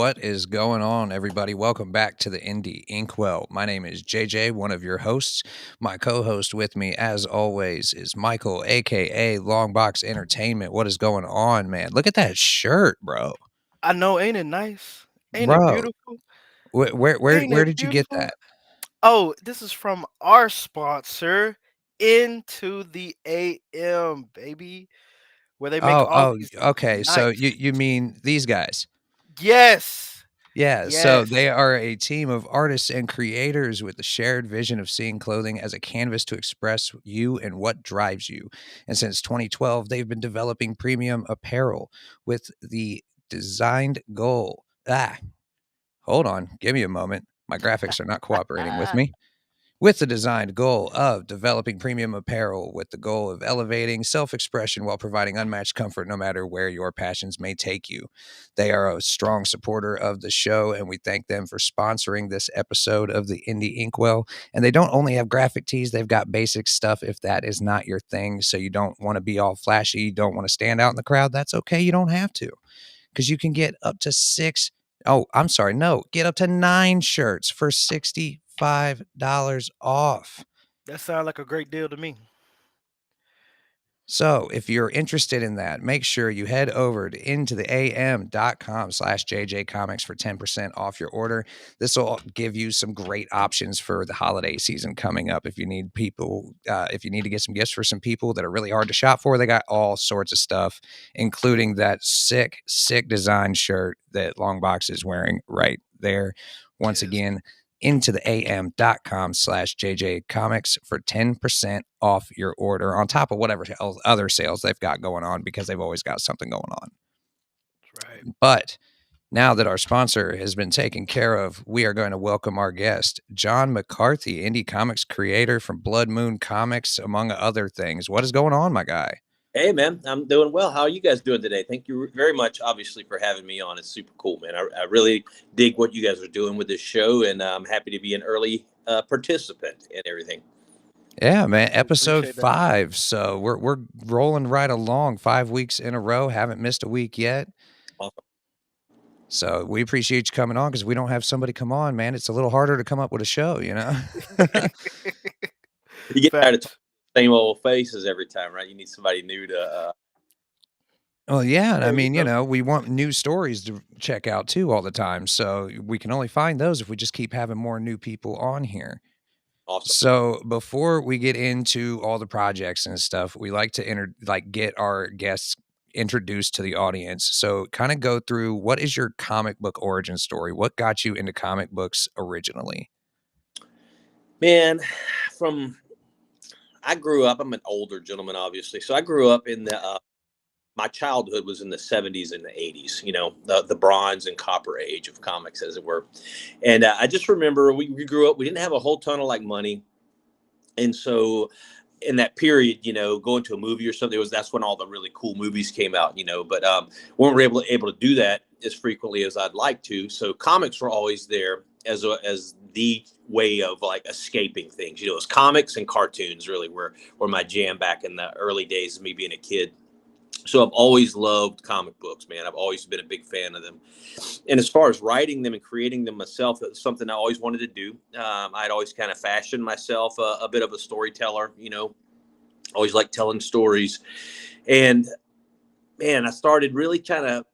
What is going on, everybody? Welcome back to the Indie Inkwell. My name is JJ, one of your hosts. My co-host with me, as always, is Michael, aka Longbox Entertainment. What is going on, man? Look at that shirt, bro. I know, ain't it nice? Ain't it Bro, beautiful? Ain't where it did you get beautiful? that? Oh, this is from our sponsor, Into the AM, baby, where they make all these Okay. So nice. you mean these guys? Yes, Yeah, so yes, they are a team of artists and creators with the shared vision of seeing clothing as a canvas to express you and what drives you. And since 2012, they've been developing premium apparel with the designed goal. Hold on, give me a moment. My graphics are not cooperating with me. With the designed goal of developing premium apparel with the goal of elevating self expression while providing unmatched comfort no matter where your passions may take you. They are a strong supporter of the show, and we thank them for sponsoring this episode of the Indie Inkwell. And they don't only have graphic tees, they've got basic stuff if that is not your thing. So you don't want to be all flashy, you don't want to stand out in the crowd. That's okay. You don't have to because you can get up to six. Oh, I'm sorry. No, get up to 9 shirts for $65 off. that sounds like a great deal to me. So if you're interested in that, make sure you head over to intotheam.com/JJ Comics for 10% off your order. This will give you some great options for the holiday season coming up. If you need if you need to get some gifts for some people that are really hard to shop for, they got all sorts of stuff, including that sick design shirt that Longbox is wearing right there. Once Yes. again, intotheam.com/JJ Comics for 10% off your order on top of whatever other sales they've got going on because they've always got something going on. Right. But now that our sponsor has been taken care of, we are going to welcome our guest, Jon McCarthy, indie comics creator from Blood Moon Comics, among other things. What is going on, my guy? Hey, man, I'm doing well. How are you guys doing today? Thank you very much, obviously, for having me on. It's super cool, man. I really dig what you guys are doing with this show, and I'm happy to be an early participant in everything. Yeah, man. We Episode appreciate that. 5. So we're rolling right along 5 weeks in a row. Haven't missed a week yet. Awesome. So we appreciate you coming on because we don't have somebody come on, man. It's a little harder to come up with a show, you know? You get tired of talking Facts. to the same old faces every time, right? You need somebody new to. Well, yeah. And I There you mean, go. we want new stories to check out too all the time. So we can only find those if we just keep having more new people on here. Awesome. So before we get into all the projects and stuff, we like to get our guests introduced to the audience. So kind of go through what is your comic book origin story? What got you into comic books originally? Man, from I grew up. I'm an older gentleman, obviously, so I grew up in the. My childhood was in the 70s and the 80s. You know, the bronze and copper age of comics, as it were. And I just remember we grew up. We didn't have a whole ton of like money, and so in that period, you know, going to a movie or something, that's when all the really cool movies came out, you know. But we weren't able to do that as frequently as I'd like to. So comics were always there as the way of like escaping things. You know, it was comics and cartoons really were my jam back in the early days of me being a kid. So I've always loved comic books, man. I've always been a big fan of them. And as far as writing them and creating them myself, it was something I always wanted to do. I'd always kind of fashioned myself a bit of a storyteller, you know, always liked telling stories. And man, I started really kind of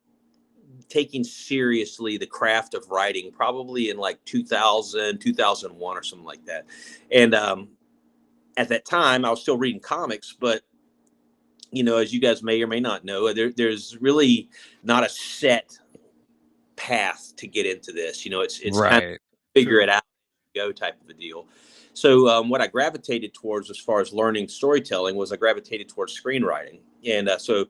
taking seriously the craft of writing probably in like 2000, 2001 or something like that. And at that time, I was still reading comics, but you know, as you guys may or may not know, there's really not a set path to get into this. You know, it's kind of Right. figure True. it out, go type of a deal. So what I gravitated towards as far as learning storytelling was I gravitated towards screenwriting, and so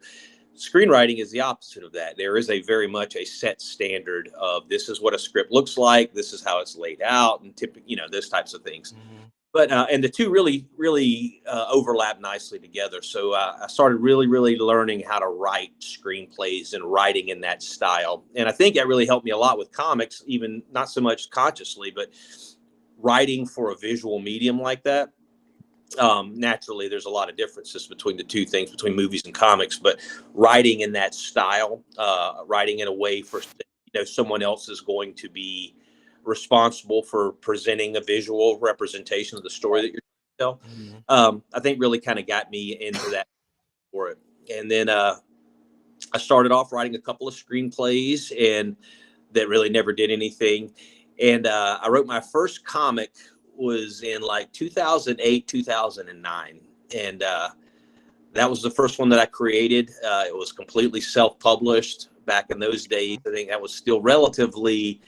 screenwriting is the opposite of that. There is a very much a set standard of this is what a script looks like, this is how it's laid out, and you know, those types of things. Hmm. But and the two really overlap nicely together. So I started really learning how to write screenplays and writing in that style, and I think that really helped me a lot with comics, even not so much consciously, but writing for a visual medium like that. Naturally, there's a lot of differences between the two things, between movies and comics, but writing in that style, writing in a way for someone else is going to be responsible for presenting a visual representation of the story that you're trying to tell. I think really kind of got me into that for it. And then I started off writing a couple of screenplays, and that really never did anything. And I wrote my first comic was in like 2008, 2009. And that was the first one that I created. It was completely self-published back in those days. I think that was still relatively,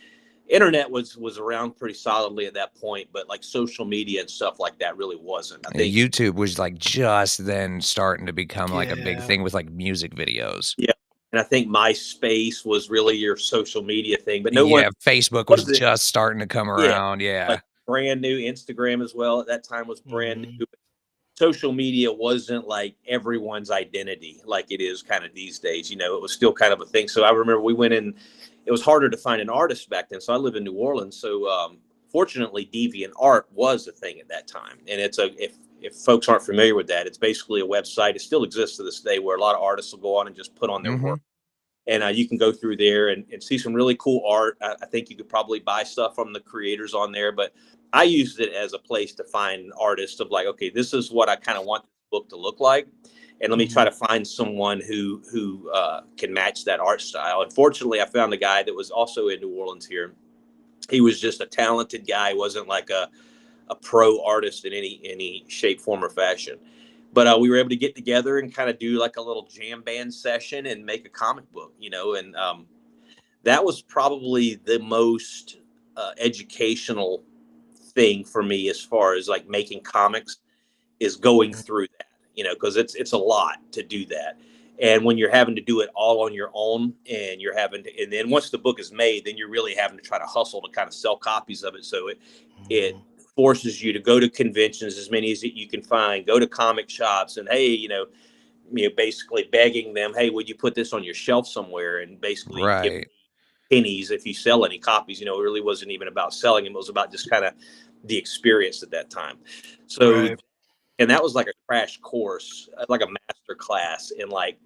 internet was around pretty solidly at that point, but like social media and stuff like that really wasn't. I think YouTube was like just then starting to become like a big Yeah. thing with like music videos. Yeah. And I think MySpace was really your social media thing, but no one Yeah, Facebook was wasn't. just starting to come Yeah, around. Yeah. like brand new. Instagram as well at that time was brand Mhm. new. Social media wasn't like everyone's identity like it is kind of these days. It was still kind of a thing. So I remember we went in. It was harder to find an artist back then. So I live in New Orleans. So fortunately, Deviant Art was a thing at that time. And it's if folks aren't familiar with that, it's basically a website. It still exists to this day where a lot of artists will go on and just put on their work. And you can go through there and see some really cool art. I think you could probably buy stuff from the creators on there, but I used it as a place to find artists of like, okay, this is what I kind of want this book to look like, and let me try to find someone who can match that art style. Unfortunately, I found a guy that was also in New Orleans here. He was just a talented guy. He wasn't like a pro artist in any shape, form, or fashion. But we were able to get together and kind of do like a little jam band session and make a comic book, and that was probably the most educational thing for me as far as like making comics is going through that, because it's a lot to do that. And when you're having to do it all on your own, and you're having to, and then once the book is made, then you're really having to try to hustle to kind of sell copies of it. So it forces you to go to conventions, as many as you can find, go to comic shops, and hey, basically begging them, hey, would you put this on your shelf somewhere, and basically give Right. pennies if you sell any copies. It really wasn't even about selling them. It was about just kind of the experience at that time. So, Right. and that was like a crash course, like a master class in like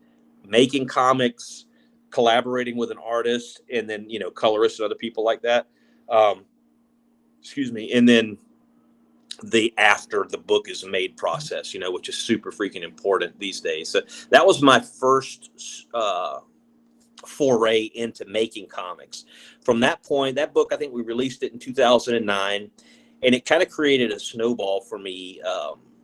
making comics, collaborating with an artist, and then, colorists and other people like that. Excuse me. And then the after the book is made process, which is super freaking important these days. So that was my first foray into making comics. From that point, that book, I think we released it in 2009, and it kind of created a snowball for me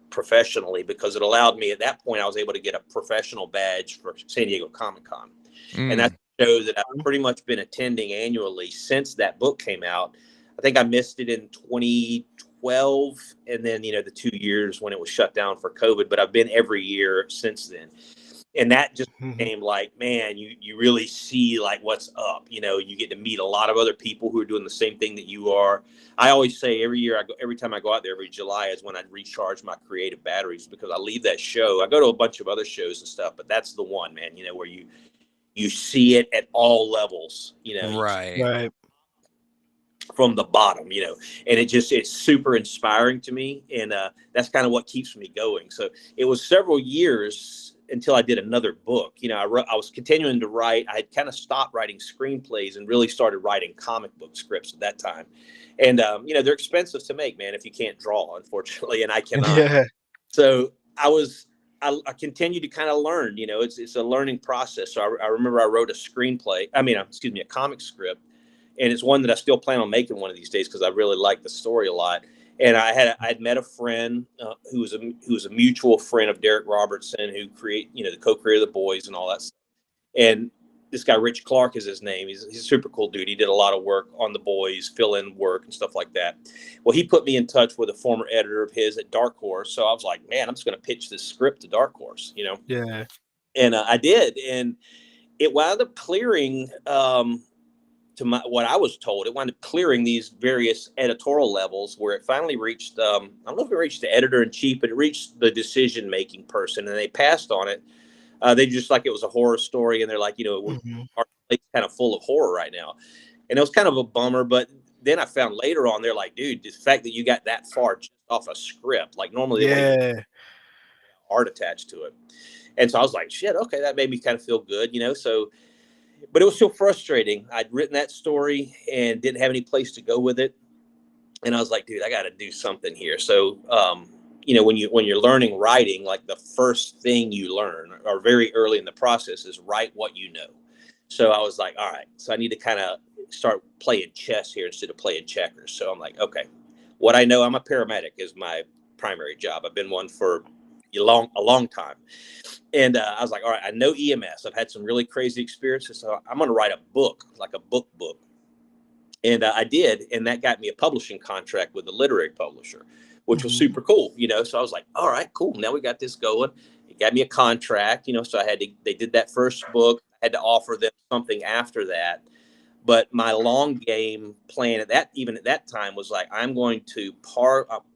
professionally, because it allowed me, at that point, I was able to get a professional badge for San Diego Comic-Con. And that's a show that I've pretty much been attending annually since that book came out. I think I missed it in 2012, and then, the 2 years when it was shut down for COVID, but I've been every year since then. And that just became like, man, you really see like what's up. You get to meet a lot of other people who are doing the same thing that you are. I always say every time I go out there, every July is when I recharge my creative batteries, because I leave that show. I go to a bunch of other shows and stuff, but that's the one, man, where you see it at all levels, Right. Right. from the bottom, and it's super inspiring to me. And that's kind of what keeps me going. So it was several years until I did another book. I was continuing to write. I had kind of stopped writing screenplays and really started writing comic book scripts at that time. And, they're expensive to make, man, if you can't draw, unfortunately, and I cannot. Yeah. So I continued to kind of learn, it's a learning process. So I remember I wrote a comic script, and it's one that I still plan on making one of these days, because I really like the story a lot. And I'd met a friend who was a mutual friend of Derek Robertson, who the co-creator of The Boys and all that stuff. And this guy, Rich Clark is his name. He's a super cool dude. He did a lot of work on The Boys, fill-in work and stuff like that. Well, he put me in touch with a former editor of his at Dark Horse. So I was like, man, I'm just going to pitch this script to Dark Horse, Yeah. And I did. And it wound up clearing, to what I was told, it wound up clearing these various editorial levels, where it finally reached, I don't know if it reached the editor-in-chief, but it reached the decision-making person, and they passed on it. They just like it was a horror story, and they're like, our plate's kind of full of horror right now. And it was kind of a bummer, but then I found later on, they're like, dude, the fact that you got that far just off a script, like normally they want to get art attached to it. And so I was like, shit, okay, that made me kind of feel good, So But it was still frustrating. I'd written that story and didn't have any place to go with it. And I was like, dude, I got to do something here. So, when you're learning writing, like the first thing you learn, or very early in the process, is write what you know. So I was like, all right, so I need to kind of start playing chess here instead of playing checkers. So I'm like, okay, what I know, I'm a paramedic is my primary job. I've been one for a long time. And I was like, all right, I know EMS. I've had some really crazy experiences. So I'm going to write a book, like a book. And I did. And that got me a publishing contract with a literary publisher, which was super cool, So I was like, all right, cool. Now we got this going. It got me a contract, so they did that first book. I had to offer them something after that. But my long game plan at that time was like, I'm going to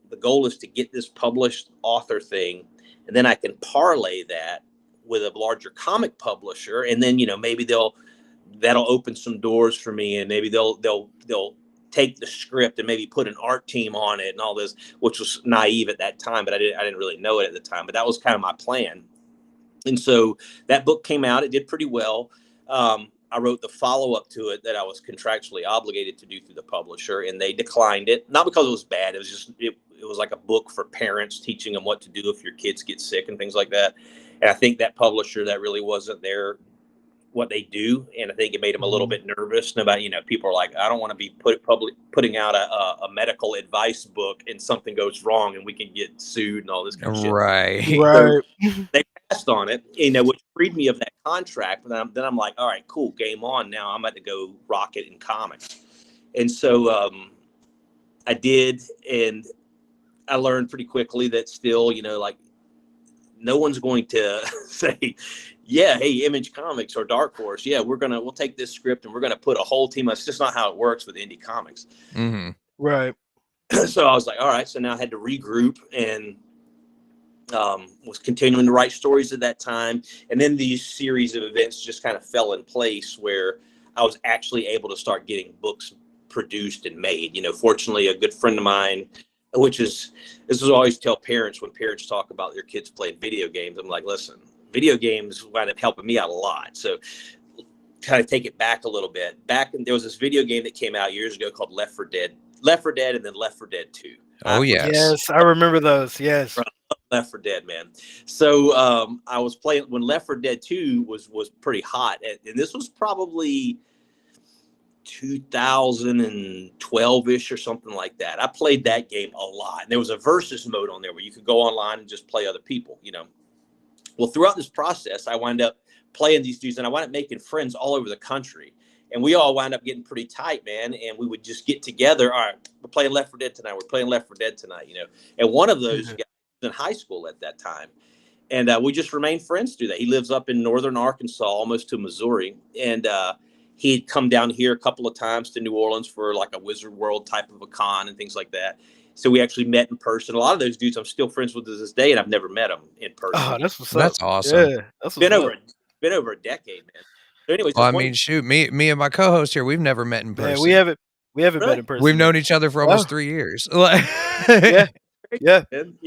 the goal is to get this published author thing. And then I can parlay that with a larger comic publisher. And then, maybe that'll open some doors for me, and maybe they'll take the script and maybe put an art team on it and all this, which was naive at that time, but I didn't really know it at the time, but that was kind of my plan. And so that book came out. It did pretty well. I wrote the follow-up to it that I was contractually obligated to do through the publisher, and they declined it. Not because it was bad. It was just, it was like a book for parents, teaching them what to do if your kids get sick and things like that. And I think that publisher, that really wasn't what they do, and I think it made them a little bit nervous about, people are like, I don't want to be putting out a medical advice book and something goes wrong and we can get sued and all this kind of shit. Right. Right. So they passed on it, which freed me of that contract. But then I'm like, all right, cool, game on. Now I'm about to go rock it in comics. And so I did, and I learned pretty quickly that still, like, no one's going to say, yeah, hey, Image Comics or Dark Horse, yeah, we'll take this script and we're gonna put a whole team. That's just not how it works with indie comics. Mm-hmm. Right. So I was like, all right. So now I had to regroup, and was continuing to write stories at that time. And then these series of events just kind of fell in place where I was actually able to start getting books produced and made. Fortunately, a good friend of mine, this is always tell parents when parents talk about their kids playing video games. I'm like, listen, video games wound up helping me out a lot. So kind of take it back a little bit. There was this video game that came out years ago called Left 4 Dead, and then Left 4 Dead 2. Oh, yes. Yes, I remember those. Yes. Left 4 Dead, man. So I was playing when Left 4 Dead 2 was pretty hot. And this was probably 2012-ish or something like that. I played that game a lot. And there was a versus mode on there where you could go online and just play other people, Well, throughout this process, I wound up playing these dudes, and I wound up making friends all over the country. And we all wound up getting pretty tight, man. And we would just get together. All right, we're playing Left 4 Dead tonight. We're playing Left 4 Dead tonight, And one of those guys was in high school at that time. And we just remained friends through that. He lives up in northern Arkansas, almost to Missouri. And he'd come down here a couple of times to New Orleans for like a Wizard World type of a con and things like that. So we actually met in person. A lot of those dudes I'm still friends with to this day, and I've never met them in person. Oh, that's what's up. That's awesome. Yeah, that's been over a decade, man. So anyways, well, I mean, shoot, me and my co-host here, we've never met in person. Yeah, we haven't met in person. We've known each other for almost 3 years. Yeah. And,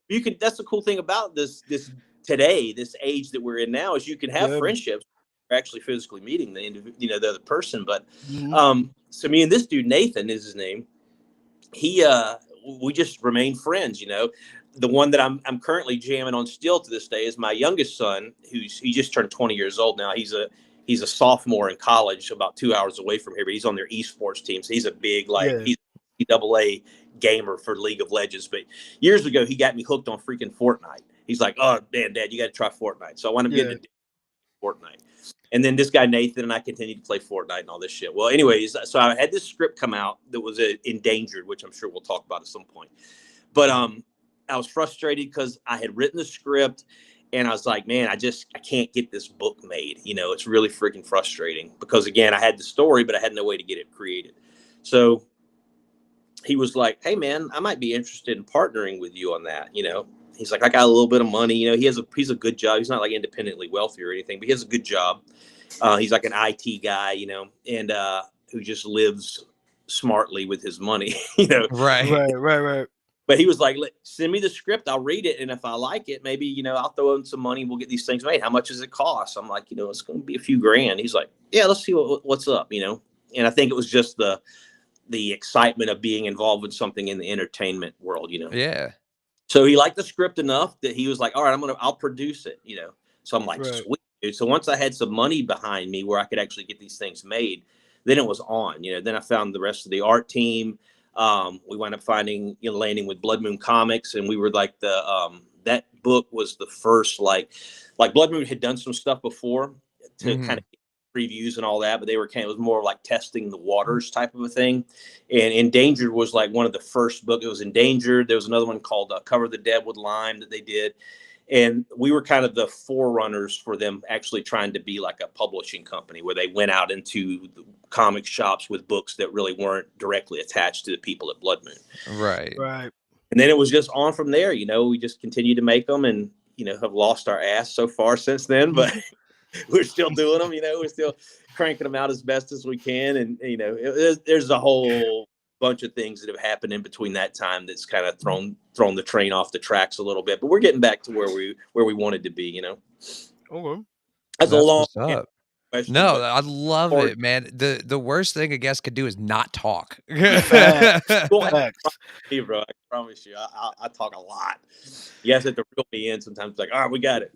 you can. That's the cool thing about this today, this age that we're in now, is you can have friendships. You're actually physically meeting the other person. But so me and this dude, Nathan is his name. We just remain friends. The one that I'm currently jamming on still to this day is my youngest son, he just turned 20 years old now. He's a sophomore in college, about 2 hours away from here, but he's on their esports team. So he's a big, he's a AA gamer for League of Legends. But years ago, he got me hooked on freaking Fortnite. He's like, oh, man, Dad, you got to try Fortnite. So I want to get into Fortnite. And then this guy, Nathan, and I continued to play Fortnite and all this shit. Well, anyways, so I had this script come out that was endangered, which I'm sure we'll talk about at some point. But I was frustrated because I had written the script, and I was like, man, I can't get this book made. It's really freaking frustrating because, again, I had the story, but I had no way to get it created. So he was like, hey, man, I might be interested in partnering with you on that. He's like, I got a little bit of money. He's a good job. He's not like independently wealthy or anything, but he has a good job. He's like an IT guy, and who just lives smartly with his money, Right. But he was like, send me the script. I'll read it. And if I like it, maybe, I'll throw in some money. We'll get these things made. How much does it cost? I'm like, it's going to be a few grand. He's like, yeah, let's see what's up, And I think it was just the excitement of being involved with something in the entertainment world, Yeah. So he liked the script enough that he was like, all right, I'll produce it, So I'm like, Right. sweet, dude. So once I had some money behind me where I could actually get these things made, then it was on, Then I found the rest of the art team. We wound up landing with Blood Moon Comics, and we were like that book was the first, like Blood Moon had done some stuff before to kind of previews and all that, but it was more like testing the waters type of a thing. And Endangered was like one of the first books. It was Endangered. There was another one called Cover the Dead with Lime that they did. And we were kind of the forerunners for them actually trying to be like a publishing company where they went out into the comic shops with books that really weren't directly attached to the people at Blood Moon. Right. And then it was just on from there. We just continued to make them and, have lost our ass so far since then, but we're still doing them, we're still cranking them out as best as we can. And, there's a whole bunch of things that have happened in between that time that's kind of thrown the train off the tracks a little bit, but we're getting back to where we wanted to be, Okay. That's a long question. No, I love it, man. The worst thing a guest could do is not talk. Facts. Hey, bro, I promise you, I talk a lot. You guys have to reel me in sometimes. It's like, all right, we got it.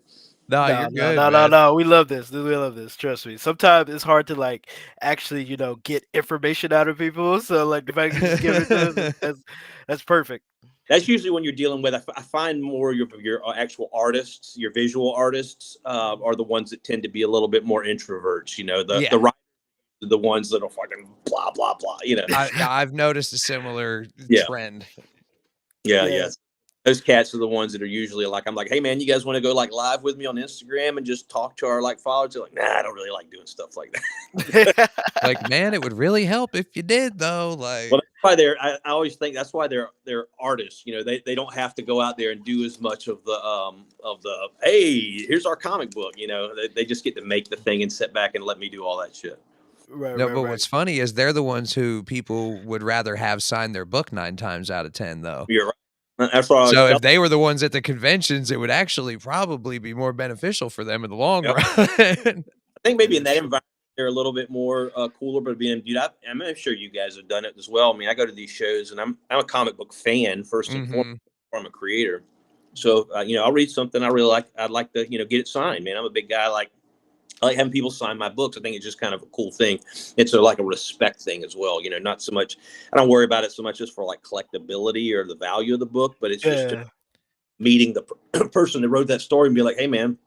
No, you're good. No. We love this. We love this. Trust me. Sometimes it's hard to actually, get information out of people. So the fact you just give it to them, that's perfect. That's usually when you're dealing with. I find more of your actual artists, your visual artists, are the ones that tend to be a little bit more introverts. The writers are the ones that are fucking blah blah blah. I've noticed a similar trend. Yeah. Those cats are the ones that are usually like, I'm like, hey man, you guys want to go live with me on Instagram and just talk to our followers? They're like, nah, I don't really like doing stuff like that. Man, it would really help if you did though. Well, that's why I always think that's why they're artists. They don't have to go out there and do as much of the hey, here's our comic book. They just get to make the thing and sit back and let me do all that shit. Right. What's funny is they're the ones who people would rather have sign their book 9 times out of 10 though. You're right. That's why if they were the ones at the conventions, it would actually probably be more beneficial for them in the long run. I think maybe in that environment they're a little bit more cooler, but dude, I'm sure you guys have done it as well. I mean, I go to these shows and I'm a comic book fan first and foremost. I'm a creator, so I'll read something I really like. I'd like to get it signed. Man, I'm a big guy. I like having people sign my books. I think it's just kind of a cool thing. It's a respect thing as well. Not so much. I don't worry about it so much just for collectability or the value of the book, but it's just meeting the person that wrote that story and be like, hey man,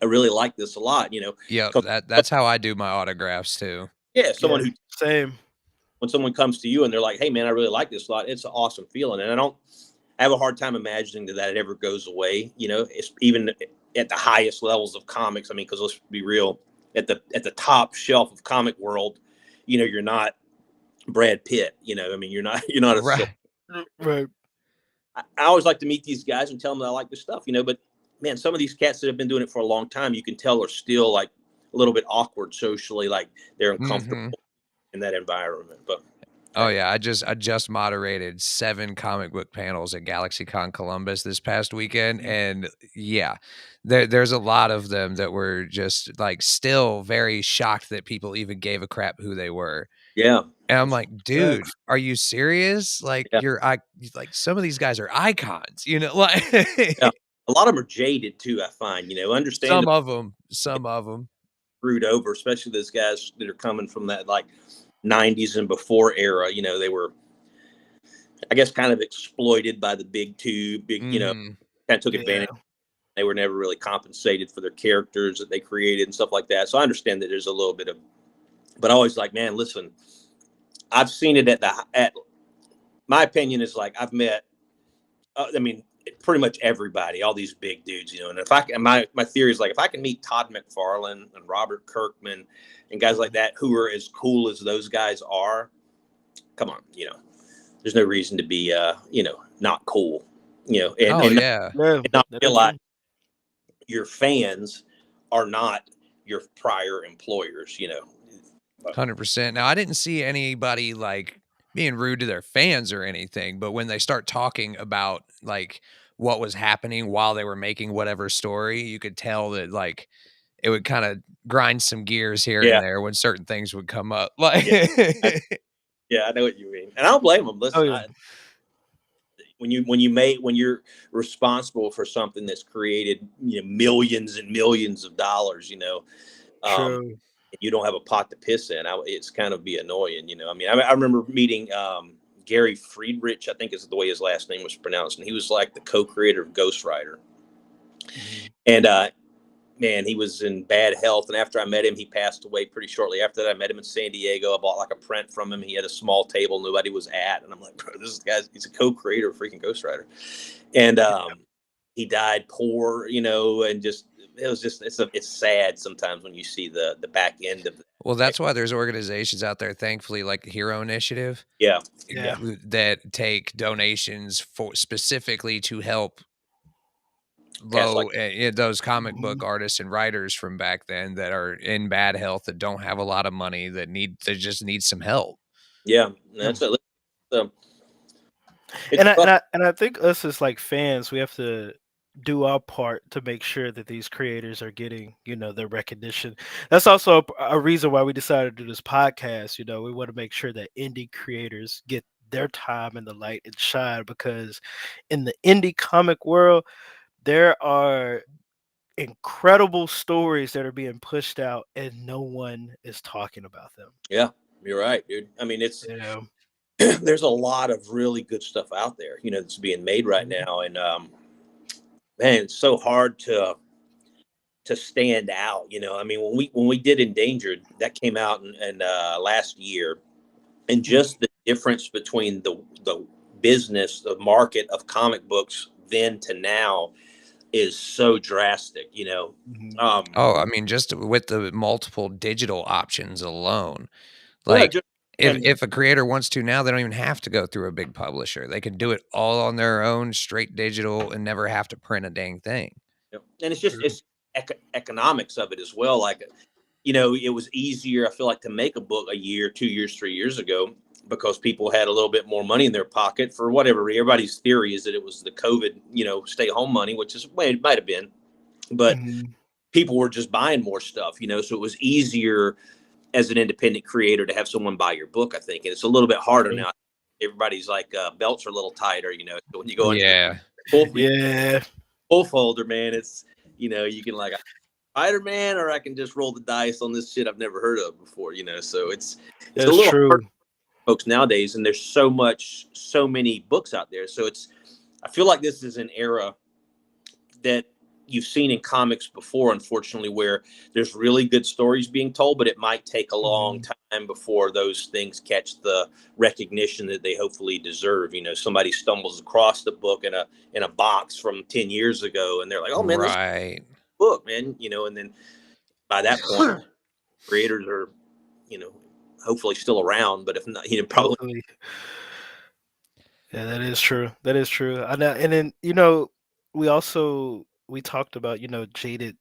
I really like this a lot. Yeah, that's how I do my autographs too. Yeah, someone who same. When someone comes to you and they're like, hey man, I really like this a lot. It's an awesome feeling, and I have a hard time imagining that it ever goes away. It's even at the highest levels of comics. I mean, because let's be real, at the top shelf of comic world, you're not Brad Pitt. I mean, you're not a right. I always like to meet these guys and tell them that I like this stuff. But man, some of these cats that have been doing it for a long time, you can tell are still a little bit awkward socially, they're uncomfortable in that environment. But oh yeah, I just moderated 7 comic book panels at GalaxyCon Columbus this past weekend, and yeah, there's a lot of them that were just still very shocked that people even gave a crap who they were. Yeah, and I'm like, dude, are you serious? Some of these guys are icons, Yeah. A lot of them are jaded too. I find, understand some of them screwed over, especially those guys that are coming from that 90s and before era. They were, I guess, kind of exploited by the big two, kind of took advantage. They were never really compensated for their characters that they created and stuff like that. So I understand that there's a little bit of, but I always man, listen, I've seen it at my opinion is I've met, I mean, pretty much everybody, all these big dudes, and if my theory is if I can meet Todd McFarlane and Robert Kirkman and guys like that who are as cool as those guys are, come on, there's no reason to be, not cool, and not realize your fans are not your prior employers, 100%. Now, I didn't see anybody being rude to their fans or anything, but when they start talking about like what was happening while they were making whatever story, you could tell that like it would kind of grind some gears here and Yeah, there when certain things would come up. Like, yeah, I, yeah. I know what you mean, and I don't blame them. Oh Listen, yeah, when you're responsible for something that's created millions and millions of dollars, um, true. you don't have a pot to piss in. It's kind of be annoying, I mean, I remember meeting Gary Friedrich, I think is the way his last name was pronounced, and he was like the co-creator of Ghost Rider. Mhm. And man, he was in bad health. And after I met him, he passed away pretty shortly after that. I met him in San Diego. I bought like a print from him. He had a small table nobody was at. And I'm like, bro, this guy, he's a co-creator of freaking Ghost Rider. And he died poor, and just, it was just, it's sad sometimes when you see the back end of it. well, that's why there's organizations out there, thankfully, like the Hero Initiative, Yeah. Yeah. that take donations for specifically to help Cats like, those comic book Mhm. artists and writers from back then that are in bad health, that don't have a lot of money, that just need some help. yeah, Yeah. that's it. So, it's And I rough. and I and I think us as like fans, we have to do our part to make sure that these creators are getting, their recognition. That's also a reason why we decided to do this podcast. We want to make sure that indie creators get their time in the light and shine, because in the indie comic world, there are incredible stories that are being pushed out and no one is talking about them. Yeah, you're right, dude. I mean, it's, You know. there's a lot of really good stuff out there, that's being made right Mhm. now. And man, it's so hard to stand out. I mean, when we did Endangered, that came out in last year, and Mhm. just the difference between the business, the market of comic books then to now is so drastic. Mhm. Oh, I mean, just with the multiple digital options alone, Yeah, like if and if a creator wants to now, they don't even have to go through a big publisher. They can do it all on their own, straight digital, and never have to print a dang thing. and it's just True. it's economics of it as well. Like, it was easier, I feel like, to make a book a year, 2 years, 3 years ago, because people had a little bit more money in their pocket for whatever. Everybody's theory is that it was the COVID, stay home money, which is, well, it might have been, but Mhm. people were just buying more stuff, so it was easier as an independent creator to have someone buy your book, I think. And it's a little bit harder True. now. Everybody's like, belts are a little tighter, so when you go into the Yeah. Yeah. full folder, man, it's, you can like Spider-Man, or I can just roll the dice on this shit I've never heard of before, so it's a That's little hard true. for folks nowadays, and there's so many books out there. So I feel like this is an era that you've seen in comics before, unfortunately, where there's really good stories being told, but it might take a long Mhm. time before those things catch the recognition that they hopefully deserve. Somebody stumbles across the book in a box from 10 years ago, and they're like, "Oh man, this Right. book, man," and then by that point, creators are, you know, hopefully still around, but if not, probably. Hopefully. Yeah, that is true. That is true. I know, and then we talked about jaded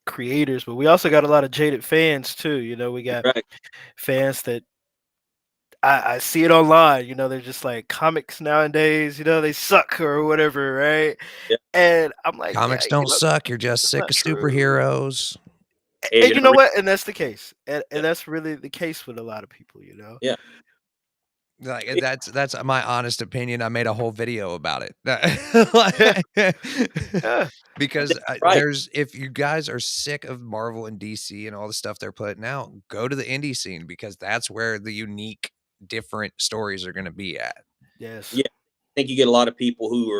creators, but we also got a lot of jaded fans too. We got Right. fans that I see it online. They're just like comics nowadays. They suck or whatever, right? Yeah. And I'm like, yeah, Comics don't suck. You're just it's sick not of true. superheroes. Hey, And you're you not know reading. what? And that's the case. And Yeah. that's really the case with a lot of people. Yeah. Like, that's my honest opinion. I made a whole video about it. Yeah. Like, Yeah. I because think you're right. if you guys are sick of Marvel and DC and all the stuff they're putting out, go to the indie scene, because that's where the unique, different stories are going to be at. Yes. Yeah. I think you get a lot of people who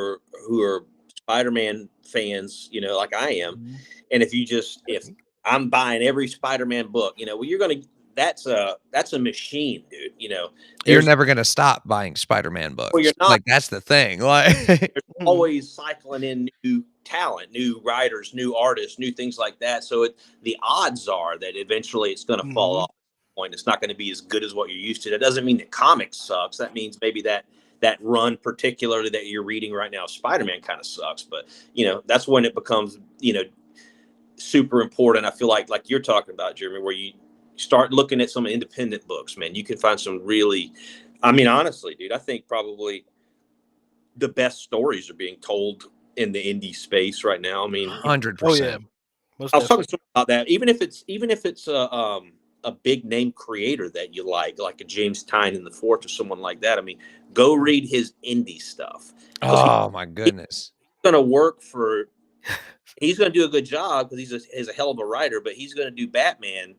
are Spider-Man fans, like I am. Mhm. And if I'm buying every Spider-Man book, well, that's a machine, dude. You're There's never going to stop buying Spider-Man well, books. you're not. Like, that's the thing. Like, There's Mhm. always cycling in new talent, new writers, new artists, new things like that. So the odds are that eventually it's going to fall Mhm. off. Point. It's not going to be as good as what you're used to. That doesn't mean that comics sucks. That means maybe that run particularly that you're reading right now, Spider-Man, kind of sucks. But that's when it becomes super important. I feel like you're talking about, Jeremy, where you start looking at some independent books. Man, you can find some really I mean, honestly, dude, I think probably the best stories are being told in the indie space right now. I mean, Oh yeah, 100%. most I was talking definitely. to someone about that. Even if it's a big name creator that you like a James Tyne in the Fourth or someone like that. I mean, go read his indie stuff because Oh my he's goodness. going to work for. He's going to do a good job because he's a hell of a writer, but he's going to do Batman.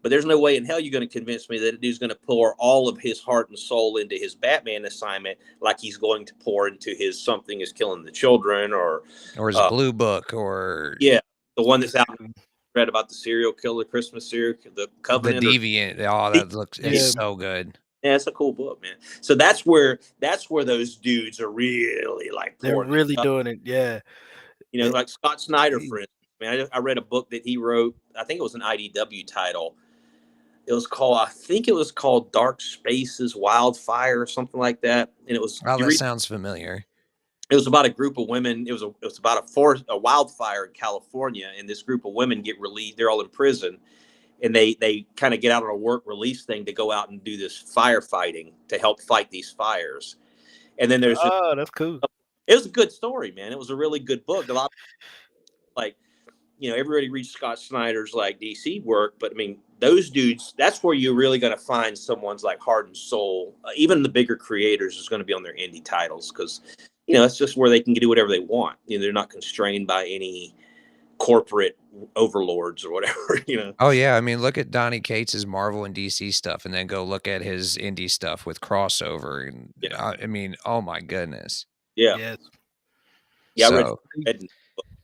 But there's no way in hell you're going to convince me that a dude's going to pour all of his heart and soul into his Batman assignment like he's going to pour into his Something is Killing the Children or Or his Blue Book or yeah, the one that's out. Read about the serial killer, Christmas serial, the The Covenant, or Deviant. Oh, that looks Yeah. it's so good. yeah, it's a cool book, man. So that's where those dudes are really like They're pouring. really doing it. Yeah. You know, like Scott Snyder, It- for instance. Man, I read a book that he wrote. I think it was an IDW title. I think it was called Dark Spaces, Wildfire, or something like that. And it was Oh, that sounds familiar. it was about a group of women. It was about a wildfire in California, and this group of women get released. They're all in prison, and they kind of get out on a work release thing to go out and do this firefighting to help fight these fires. And then there's just, Oh, that's cool. it was a good story, man. It was a really good book. A lot of, like, everybody reads Scott Snyder's like DC work, but I mean, those dudes, that's where you're really going to find someone's like heart and soul. Even the bigger creators is going to be on their indie titles because, that's just where they can do whatever they want. They're not constrained by any corporate overlords or whatever. Oh yeah, I mean, look at Donny Cates's Marvel and DC stuff, and then go look at his indie stuff with crossover, and Yeah. I mean, oh my goodness. Yeah. Yes. Yeah. I read So, it,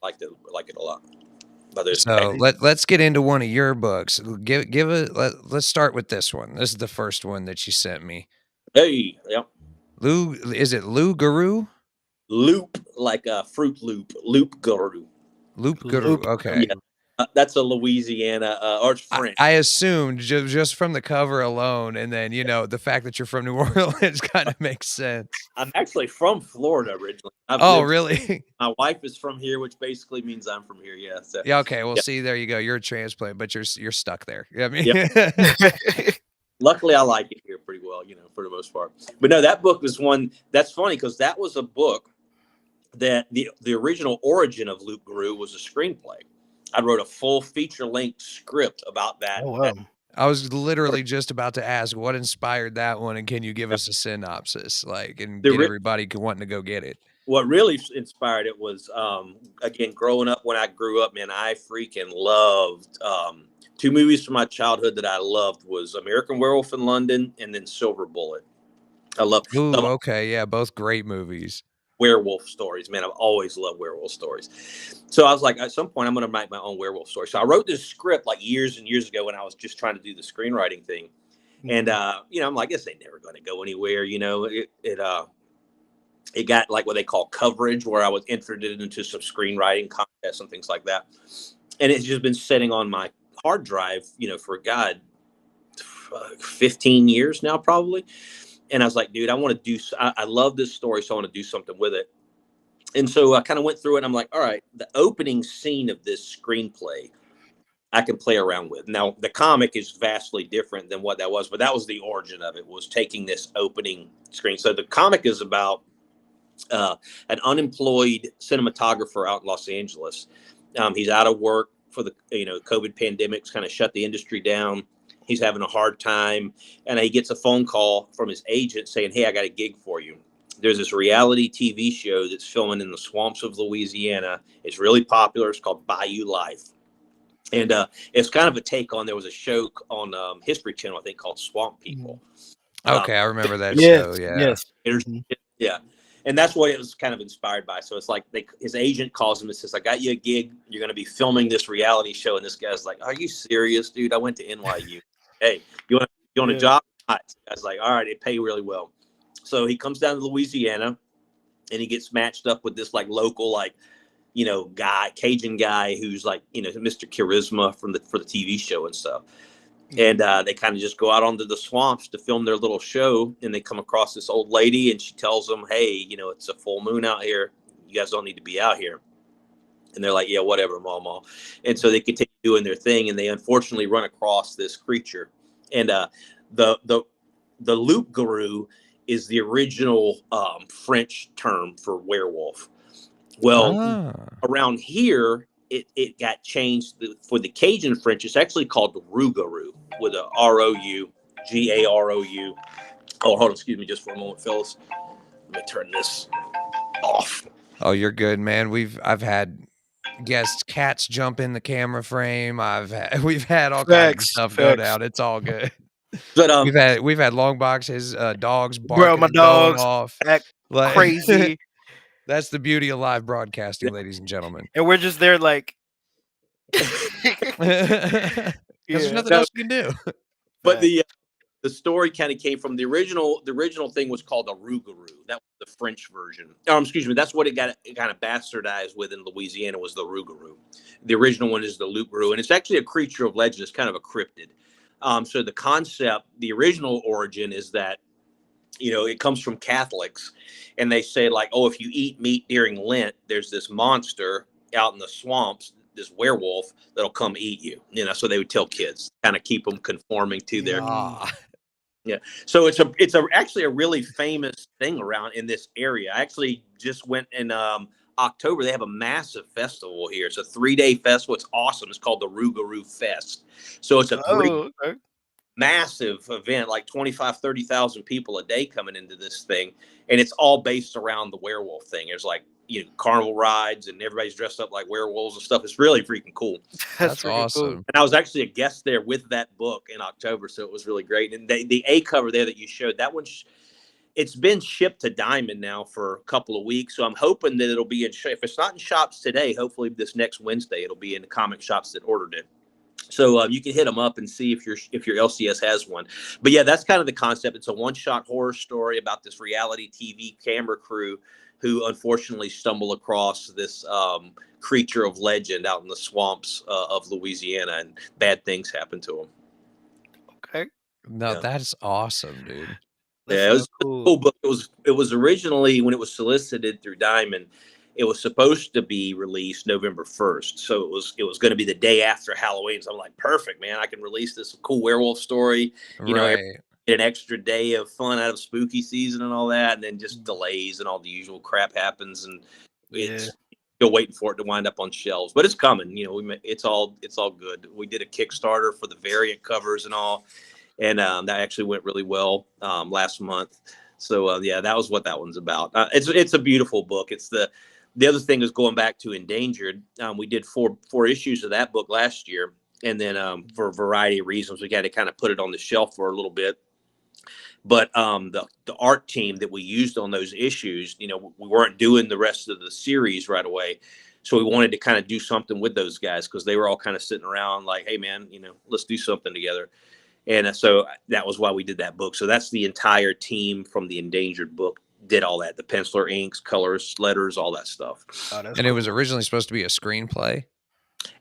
liked it a lot. But there's let's get into one of your books. Let's start with this one. This is the first one that you sent me. hey, yeah. Lou, is it Lou Garou? Loop, like a Fruit Loop, Loop Garou. Loup Garou. Loop. Okay. Yeah. That's a Louisiana, or it's French. I assumed just from the cover alone, and then the fact that you're from New Orleans kind of makes sense. I'm actually from Florida originally. Oh, really? My wife is from here, which basically means I'm from here. Yeah. So, Yeah. Okay. Well, yeah. see, there you go. You're a transplant, but you're stuck there. I mean, Luckily, I like it here pretty well, for the most part. But no, that book was one that's funny because that was a book that the original origin of Loup Garou was a screenplay. I wrote a full feature-length script about that. Oh, wow. I was literally just about to ask what inspired that one, and can you give us a synopsis, and get everybody wanting to go get it? What really inspired it was, again, growing up. When I grew up, man, I freaking loved two movies from my childhood that I loved was American Werewolf in London and then Silver Bullet. I love Okay, yeah, both great movies. werewolf stories, man. I've always loved werewolf stories. So I was like, at some point, I'm going to write my own werewolf story. So I wrote this script like years and years ago when I was just trying to do the screenwriting thing. And, I'm like, this ain't never going to go anywhere. It got like what they call coverage, where I was entered into some screenwriting contests and things like that. And it's just been sitting on my hard drive, for 15 years now, probably. And I was like, dude, I love this story, so I want to do something with it. And so I kind of went through it, and I'm like, all right, the opening scene of this screenplay, I can play around with. Now, the comic is vastly different than what that was, but that was the origin of it, was taking this opening screen. So the comic is about an unemployed cinematographer out in Los Angeles. He's out of work for the COVID pandemic's kind of shut the industry down. He's having a hard time, and he gets a phone call from his agent saying, "Hey, I got a gig for you. There's this reality TV show that's filming in the swamps of Louisiana. It's really popular. It's called Bayou Life." And it's kind of a take on, there was a show on History Channel, I think, called Swamp People. Okay, I remember that Yes. show. Yeah. Yes. Yeah. And that's what it was kind of inspired by. So it's like his agent calls him and says, "I got you a gig. You're going to be filming this reality show." And this guy's like, "Are you serious, dude? I went to NYU. Hey, you want a job?" I was like, "All right, it pay really well." So he comes down to Louisiana, and he gets matched up with this like local guy, Cajun guy, who's like Mr. Charisma for the TV show and stuff. And they kind of just go out onto the swamps to film their little show. And they come across this old lady, and she tells them, "Hey, it's a full moon out here. You guys don't need to be out here." And they're like, "Yeah, whatever, Mama." And so they continue doing their thing. And they unfortunately run across this creature. And the the Loup Garou is the original French term for werewolf. Well, Ah. around here, it got changed for the Cajun French. It's actually called the Rougarou with a Garou. Oh, hold on, excuse me just for a moment, fellas. Let me turn this off. Oh, you're good, man. I've had guests cats jump in the camera frame. We've had all kinds of Facts, stuff go facts. down. It's all good. But We've had Longbox, his dogs Bro, barking my and going dogs off. act Like crazy, that's the beauty of live broadcasting, ladies and gentlemen. and we're just there like, Because there's yeah. nothing no, else you can do. but Facts. the story kind of came from the original. The original thing was called a Rougarou. That was the French version. Excuse me. That's what it kind of bastardized with in Louisiana was the Rougarou. The original one is the Loup Garou, and it's actually a creature of legend. It's kind of a cryptid. So the concept, the original origin is that, it comes from Catholics, and they say like, oh, if you eat meat during Lent, there's this monster out in the swamps, this werewolf that'll come eat you. So they would tell kids, kind of keep them conforming to their. Ah. Yeah. So it's actually a really famous thing around in this area. I actually just went in October. They have a massive festival here. It's a 3-day festival. It's awesome. It's called the Rougarou Fest. So it's a Oh, okay. massive event, like 30,000 people a day coming into this thing. And it's all based around the werewolf thing. There's like, carnival rides and everybody's dressed up like werewolves and stuff. It's really freaking cool. That's Freaking cool. awesome. And I was actually a guest there with that book in October. So it was really great. And the A cover there that you showed, that one, it's been shipped to Diamond now for a couple of weeks. So I'm hoping that it'll be if it's not in shops today, hopefully this next Wednesday, it'll be in the comic shops that ordered it. So you can hit them up and see if your LCS has one. But yeah, that's kind of the concept. It's a one-shot horror story about this reality TV camera crew who unfortunately stumble across this creature of legend out in the swamps of Louisiana, and bad things happen to them. Okay. No, Yeah. that's awesome, dude. Yeah, it was a cool book. It was originally, when it was solicited through Diamond, it was supposed to be released November 1st. So it was going to be the day after Halloween. So I'm like, perfect, man. I can release this cool werewolf story. Right. An extra day of fun out of spooky season and all that, and then just delays and all the usual crap happens, and it's still waiting for it to wind up on shelves. But it's coming. It's all good. We did a Kickstarter for the variant covers and all, and that actually went really well last month. So yeah, that was what that one's about. It's a beautiful book. It's the other thing is going back to Endangered. We did four issues of that book last year, and then for a variety of reasons, we had to kind of put it on the shelf for a little bit. But the art team that we used on those issues, we weren't doing the rest of the series right away. So we wanted to kind of do something with those guys because they were all kind of sitting around like, hey, man, let's do something together. And so that was why we did that book. So that's the entire team from the Endangered book did all that. The penciler, inks, colors, letters, all that stuff. Oh, that's And cool. it was originally supposed to be a screenplay.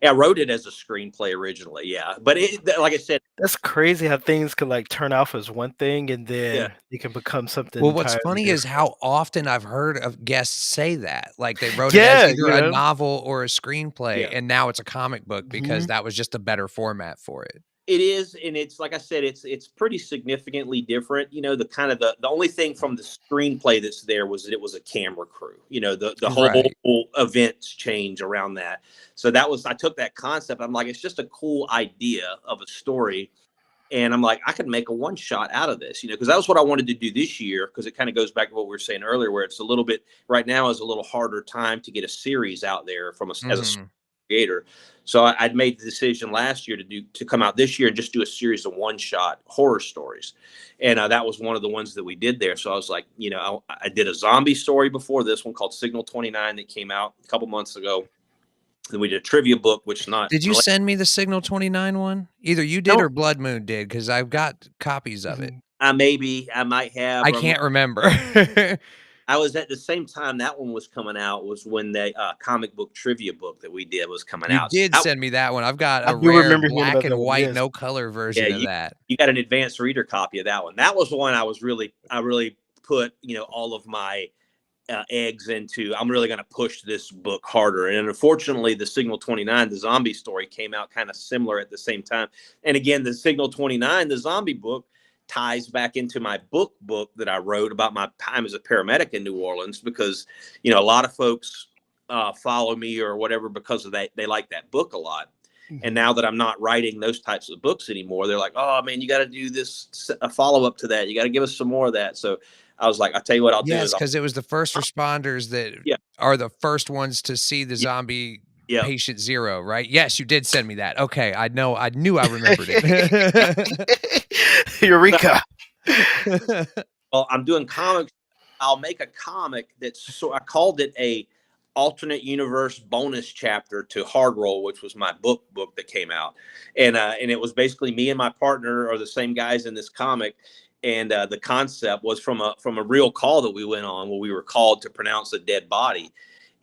I wrote it as a screenplay originally, yeah. But like I said, That's crazy how things could like turn off as one thing and then it can become something. Well, what's entirely funny is different. how often I've heard of guests say that. Like they wrote it as either a novel or a screenplay, and now it's a comic book because that was just a better format for it. It is, and it's like I said, it's pretty significantly different. The kind of the only thing from the screenplay that's there was that it was a camera crew. The whole events change around that. So I took that concept. I'm like, it's just a cool idea of a story, and I'm like, I could make a one shot out of this. Because that was what I wanted to do this year. Because it kind of goes back to what we were saying earlier, where it's a little bit right now is a little harder time to get a series out there as a creator. So I'd made the decision last year to come out this year and just do a series of one-shot horror stories. And that was one of the ones that we did there. So I was like, I did a zombie story before this one called Signal 29 that came out a couple months ago. Then we did a trivia book, which not. Did you send me the Signal 29 one? Either you did or Blood Moon did, because I've got copies of it. I might have. I can't remember. I was at the same time that one was coming out was when the comic book trivia book that we did was coming out. You did send me that one. I've got a rare black and white, no color version of that. You got an advanced reader copy of that one. That was the one I really put, all of my eggs into. I'm really going to push this book harder. And unfortunately, the Signal 29, the zombie story, came out kind of similar at the same time. And again, the Signal 29, the zombie book, ties back into my book that I wrote about my time as a paramedic in New Orleans, because, you know, a lot of folks follow me or whatever because of that. They like that book a lot. And now that I'm not writing those types of books anymore, they're like, oh man, you got to do this, a follow up to that. You got to give us some more of that. So I was like, I'll tell you what I'll do Yes, is because it was the first responders that yeah, are the first ones to see the yeah, zombie yeah. patient zero, right? Yes, you did send me that. Okay, I knew I remembered it. Eureka. Well, I'm doing comics. I'll make a comic I called it a alternate universe bonus chapter to Hard Roll, which was my book that came out, and it was basically me and my partner are the same guys in this comic, and the concept was from a real call that we went on where we were called to pronounce a dead body.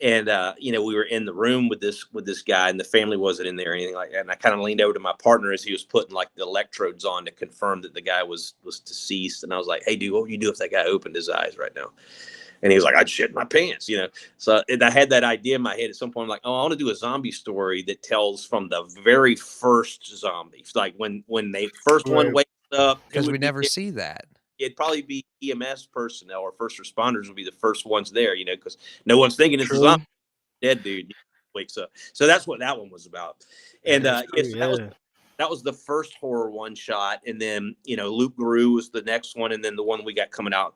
And you know, we were in the room with this guy, and the family wasn't in there or anything like that. And I kind of leaned over to my partner as he was putting like the electrodes on to confirm that the guy was deceased. And I was like, "Hey, dude, what would you do if that guy opened his eyes right now?" And he was like, "I'd shit my pants," you know. So I had that idea in my head at some point. I'm like, "Oh, I want to do a zombie story that tells from the very first zombie, like when they first one wakes up, who Because we would be never there? see that. It'd probably be EMS personnel or first responders would be the first ones there, you know, because no one's thinking it's a True. zombie. Dead dude wakes up. So that's what that one was about. And That's true, yes, that was the first horror one shot. And then, you know, Loup Garou was the next one, and then the one we got coming out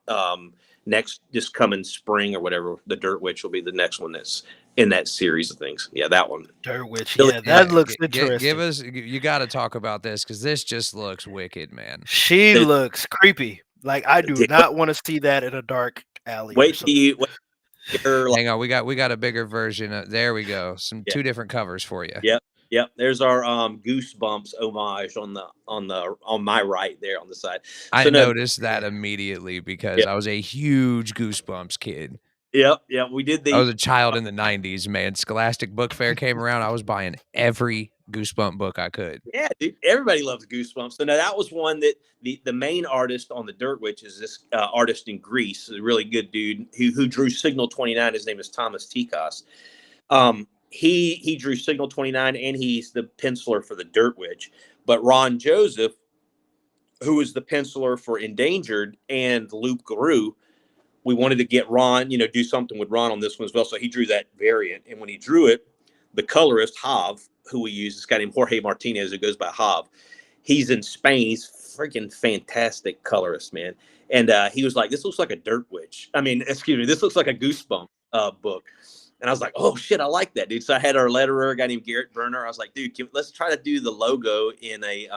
next, this coming spring or whatever, the Dirt Witch will be the next one that's in that series of things. Yeah, that one. Dirt Witch. Really, Yeah, that looks Give interesting. us. You got to talk about this because this just looks wicked, man. She looks creepy. Like I do not want to see that in a dark alley. Wait till you get her. Hang on, we got a bigger version. There we go. Two different covers for you. Yep. There's our Goosebumps homage on my right there on the side. I noticed that immediately because Yep. I was a huge Goosebumps kid. Yep. We did I was a child in the 90s, man. Scholastic Book Fair came around. I was buying every Goosebump book I could. Yeah, dude. Everybody loves Goosebumps. So now that was one that the main artist on the Dirt Witch is this artist in Greece, a really good dude who drew Signal 29. His name is Thomas Tikos. He drew Signal 29, and he's the penciler for the Dirt Witch. But Ron Joseph, who is the penciler for Endangered and Loup Garou, we wanted to get Ron, you know, do something with Ron on this one as well. So he drew that variant. And when he drew it, the colorist, Hav, who we use, this guy named Jorge Martinez, who goes by Hav, he's in Spain. He's freaking fantastic colorist, man. And he was like, this looks like a Dirt Witch. I mean, excuse me, this looks like a Goosebump book. And I was like, oh shit, I like that, dude. So I had our letterer, a guy named Garrett Berner. I was like, dude, let's try to do the logo in a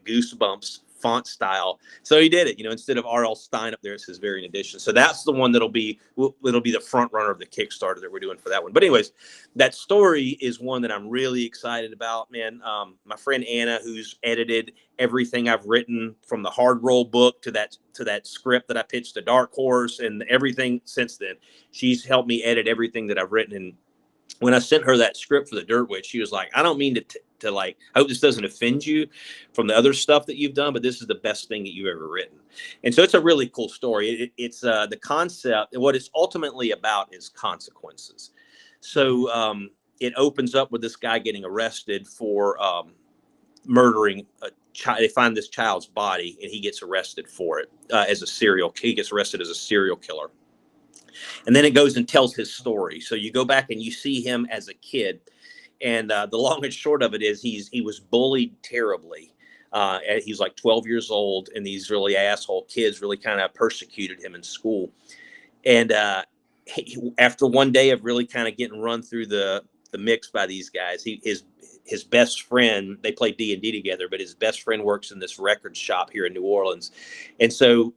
Goosebumps font style. So he did it, you know, instead of R.L. Stein up there, it's his variant edition. So that's the one that'll be the front runner of the Kickstarter that we're doing for that one. But anyways, that story is one that I'm really excited about, man. My friend Anna, who's edited everything I've written from the Hard Roll book to that script that I pitched to Dark Horse and everything since then, she's helped me edit everything that I've written. And when I sent her that script for the Dirt Witch, she was like, I don't mean to like, I hope this doesn't offend you from the other stuff that you've done, but this is the best thing that you've ever written. And so it's a really cool story. It's the concept, and what it's ultimately about is consequences. So it opens up with this guy getting arrested for murdering a child. They find this child's body, and he gets arrested for it he gets arrested as a serial killer. And then it goes and tells his story. So you go back and you see him as a kid. And the long and short of it is he was bullied terribly. He's like 12 years old, and these really asshole kids really kind of persecuted him in school. And after one day of really kind of getting run through the mix by these guys, his best friend, they play D&D together, but his best friend works in this record shop here in New Orleans. And so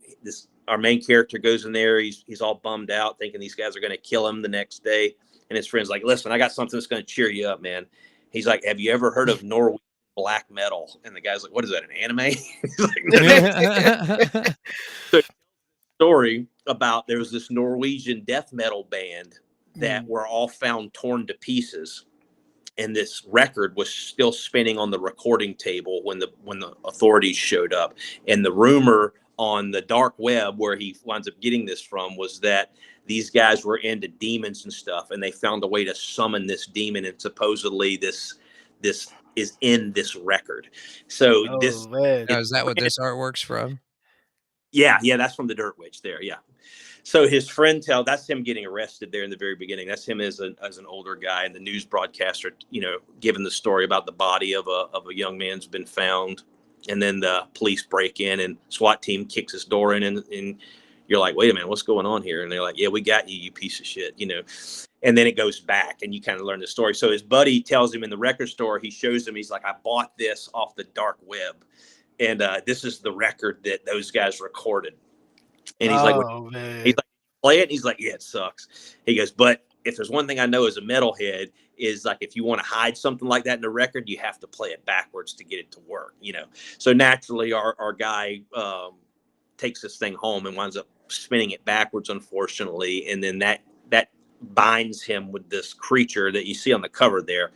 our main character goes in there. He's all bummed out, thinking these guys are going to kill him the next day. And his friend's like, listen, I got something that's going to cheer you up, man. He's like, have you ever heard of Norwegian black metal? And the guy's like, what is that, an anime? He's like, no. So, story about there was this Norwegian death metal band that were all found torn to pieces. And this record was still spinning on the recording table when the authorities showed up. And the rumor on the dark web, where he winds up getting this from, was that these guys were into demons and stuff, and they found a way to summon this demon, and supposedly this is in this record. So is that what this artwork's from? Yeah, that's from the Dirt Witch there. Yeah. So his friend that's him getting arrested there in the very beginning. That's him as an older guy, and the news broadcaster, giving the story about the body of a young man's been found, and then the police break in and SWAT team kicks his door in, and you're like, wait a minute, what's going on here? And they're like, yeah, we got you, you piece of shit, And then it goes back, and you kind of learn the story. So his buddy tells him in the record store, he shows him, he's like, I bought this off the dark web, and this is the record that those guys recorded. And he's like, man. play it. And he's like, yeah, it sucks. He goes, but if there's one thing I know as a metalhead is like, if you want to hide something like that in the record, you have to play it backwards to get it to work, So naturally, our guy takes this thing home and winds up spinning it backwards, unfortunately, and then that binds him with this creature that you see on the cover there,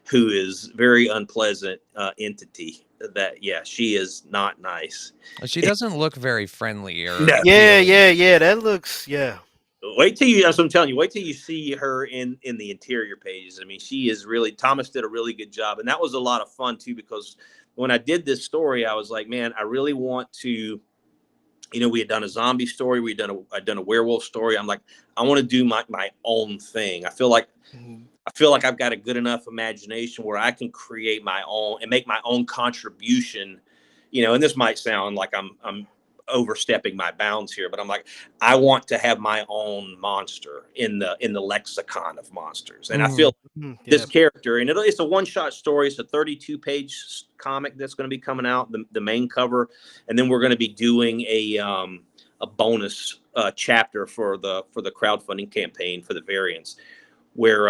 who is very unpleasant entity. That she is not nice. She doesn't look very friendly or No. Yeah. That looks Wait till you, as I'm telling you, wait till you see her in the interior pages. I mean, she is really, Thomas did a really good job. And that was a lot of fun too, because when I did this story, I was like, man, I really want to, we had done a zombie story. I'd done a werewolf story. I'm like, I want to do my own thing. I feel like I've got a good enough imagination where I can create my own and make my own contribution, and this might sound like I'm overstepping my bounds here, but I'm like, I want to have my own monster in the lexicon of monsters. And I feel this character, and it's a one-shot story. It's a 32-page comic that's going to be coming out, the main cover. And then we're going to be doing a bonus chapter for the crowdfunding campaign for the variants, where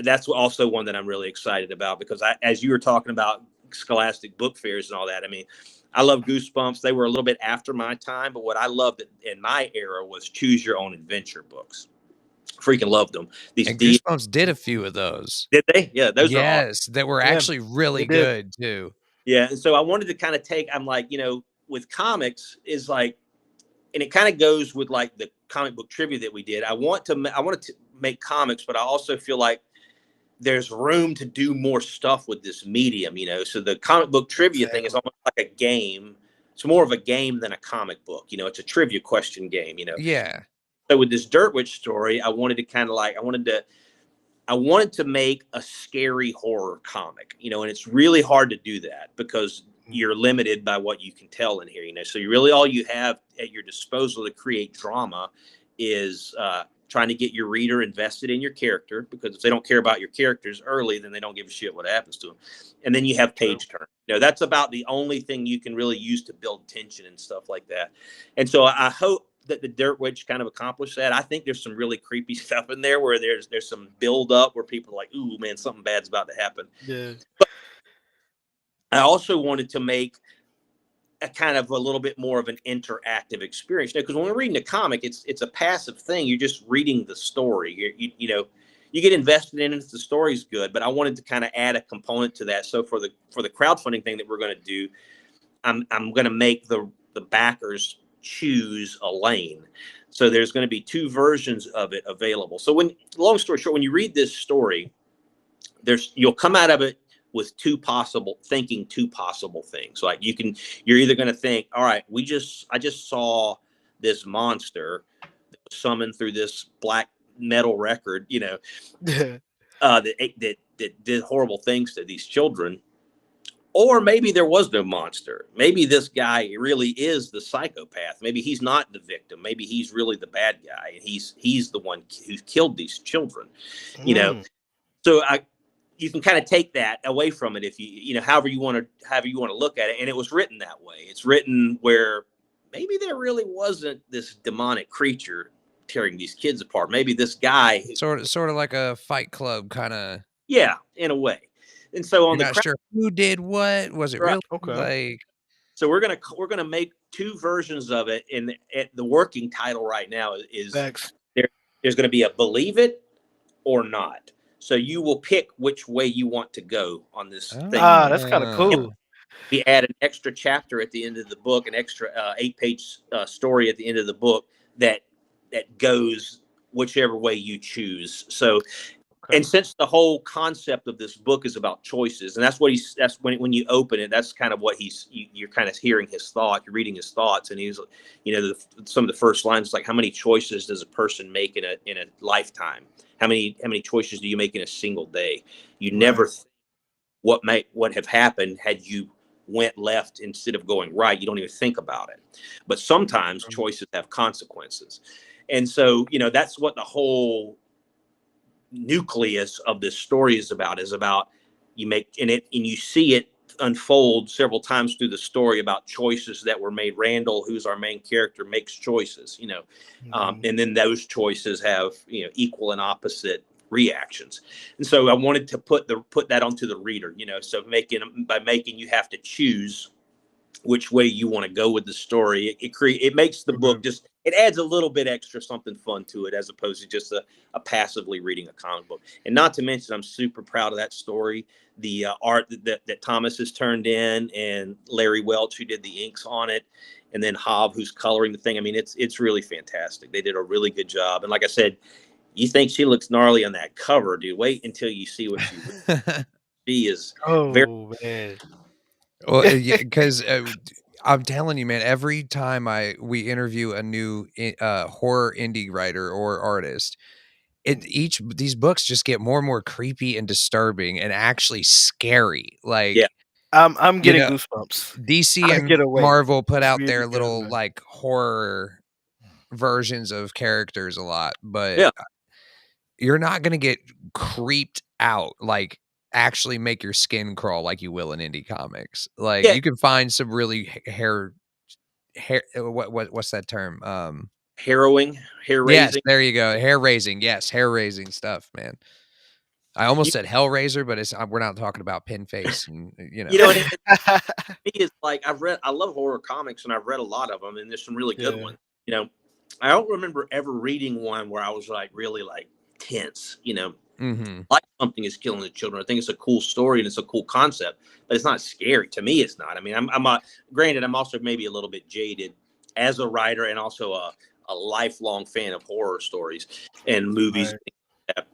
that's also one that I'm really excited about, because as you were talking about Scholastic book fairs and all that, I mean, I love Goosebumps. They were a little bit after my time, but what I loved in my era was choose your own adventure books. Freaking loved them. And Goosebumps did a few of those. Did they? Yeah, those are awesome. That were actually really good too. Yeah, and so I wanted to kind of take, I'm like, with comics is like, and it kind of goes with like the comic book trivia that we did. I wanted to make comics, but I also feel like there's room to do more stuff with this medium, So the comic book trivia thing is almost like a game. It's more of a game than a comic book, It's a trivia question game, Yeah. So with this Dirt Witch story, I wanted to kind of like, I wanted to make a scary horror comic, and it's really hard to do that because you're limited by what you can tell in here, So you really, all you have at your disposal to create drama is trying to get your reader invested in your character, because if they don't care about your characters early, then they don't give a shit what happens to them. And then you have page turn. That's about the only thing you can really use to build tension and stuff like that. And so I hope that the Dirt Witch kind of accomplished that. I think there's some really creepy stuff in there where there's some build up where people are like, ooh, man, something bad's about to happen. Yeah. But I also wanted to make a kind of a little bit more of an interactive experience, because when we're reading a comic, it's a passive thing. You're just reading the story. You get invested in it if the story's good. But I wanted to kind of add a component to that. So for the crowdfunding thing that we're going to do, I'm going to make the backers choose a lane. So there's going to be 2 versions of it available. So long story short, when you read this story, you'll come out of it with 2 possible things. Like you're either going to think, all right, I just saw this monster that was summoned through this black metal record, that did horrible things to these children. Or maybe there was no monster. Maybe this guy really is the psychopath. Maybe he's not the victim. Maybe he's really the bad guy, and he's the one who killed these children. So you can kind of take that away from it if however you want to look at it. And it was written that way. It's written where maybe there really wasn't this demonic creature tearing these kids apart. Maybe this guy sort of like a Fight Club kind of. Yeah, in a way. And so on not sure who did what. Was it really like? So we're gonna make 2 versions of it, and the working title right now is there's going to be a believe it or not. So you will pick which way you want to go on this thing. That's kind of cool. We add an extra chapter at the end of the book, an extra 8-page story at the end of the book that goes whichever way you choose. So Okay. And since the whole concept of this book is about choices, and that's when you open it, that's kind of what you're kind of hearing his thought, you're reading his thoughts, and he's, some of the first lines like, how many choices does a person make in a lifetime? How many choices do you make in a single day? You never think what have happened had you went left instead of going right. You don't even think about it. But sometimes choices have consequences, and so that's what the whole nucleus of this story is about you make in it, and you see it unfold several times through the story about choices that were made. Randall, who's our main character, makes choices, and then those choices have equal and opposite reactions. And so I wanted to put that onto the reader, so by making you have to choose which way you want to go with the story. It makes the book it adds a little bit extra something fun to it, as opposed to just a passively reading a comic book. And not to mention, I'm super proud of that story. The art that Thomas has turned in, and Larry Welch, who did the inks on it, and then Hav, who's coloring the thing. I mean, it's really fantastic. They did a really good job. And like I said, you think she looks gnarly on that cover, dude. Wait until you see what she is. Man. Well, yeah, because I'm telling you, man, every time we interview a new horror indie writer or artist, these books just get more and more creepy and disturbing and actually scary. Yeah. Like, I'm getting goosebumps. DC I and get away. Marvel put out Really their get little away. like horror versions of characters a lot, but Yeah. you're not gonna get creeped out, like actually make your skin crawl like you will in indie comics. Like, Yeah. you can find some really hair what's that term? Hair Yes, raising. there you go. Hair raising. Yes, hair raising stuff, man. I almost said Hellraiser, but we're not talking about Pin Face and And it's like I love horror comics, and I've read a lot of them, and there's some really good ones. I don't remember ever reading one where I was like really like tense, like something is killing the children. I think it's a cool story and it's a cool concept, but it's not scary. To me, it's not. I mean, granted, I'm also maybe a little bit jaded as a writer, and also a lifelong fan of horror stories and movies. Right.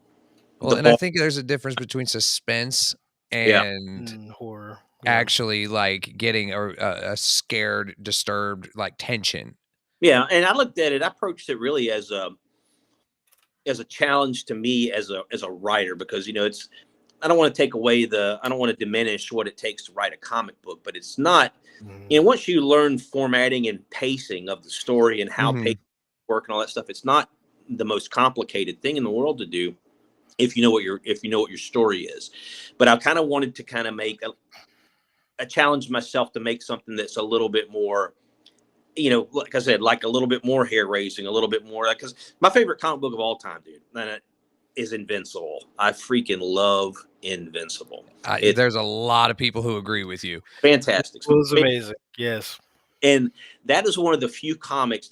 Well, and I think there's a difference between suspense and horror. Actually like getting a scared, disturbed, like tension. Yeah, and I approached it really as a challenge to me as a writer, because I don't want to diminish what it takes to write a comic book, but it's not. Once you learn formatting and pacing of the story and how pacing work and all that stuff, it's not the most complicated thing in the world to do if you know what your story is. But I kind of wanted to kind of make a challenge myself to make something that's a little bit more, like I said, like a little bit more hair raising, a little bit more, because my favorite comic book of all time, dude, is Invincible. I freaking love Invincible. There's a lot of people who agree with you. Fantastic. It was amazing. Yes. And that is one of the few comics.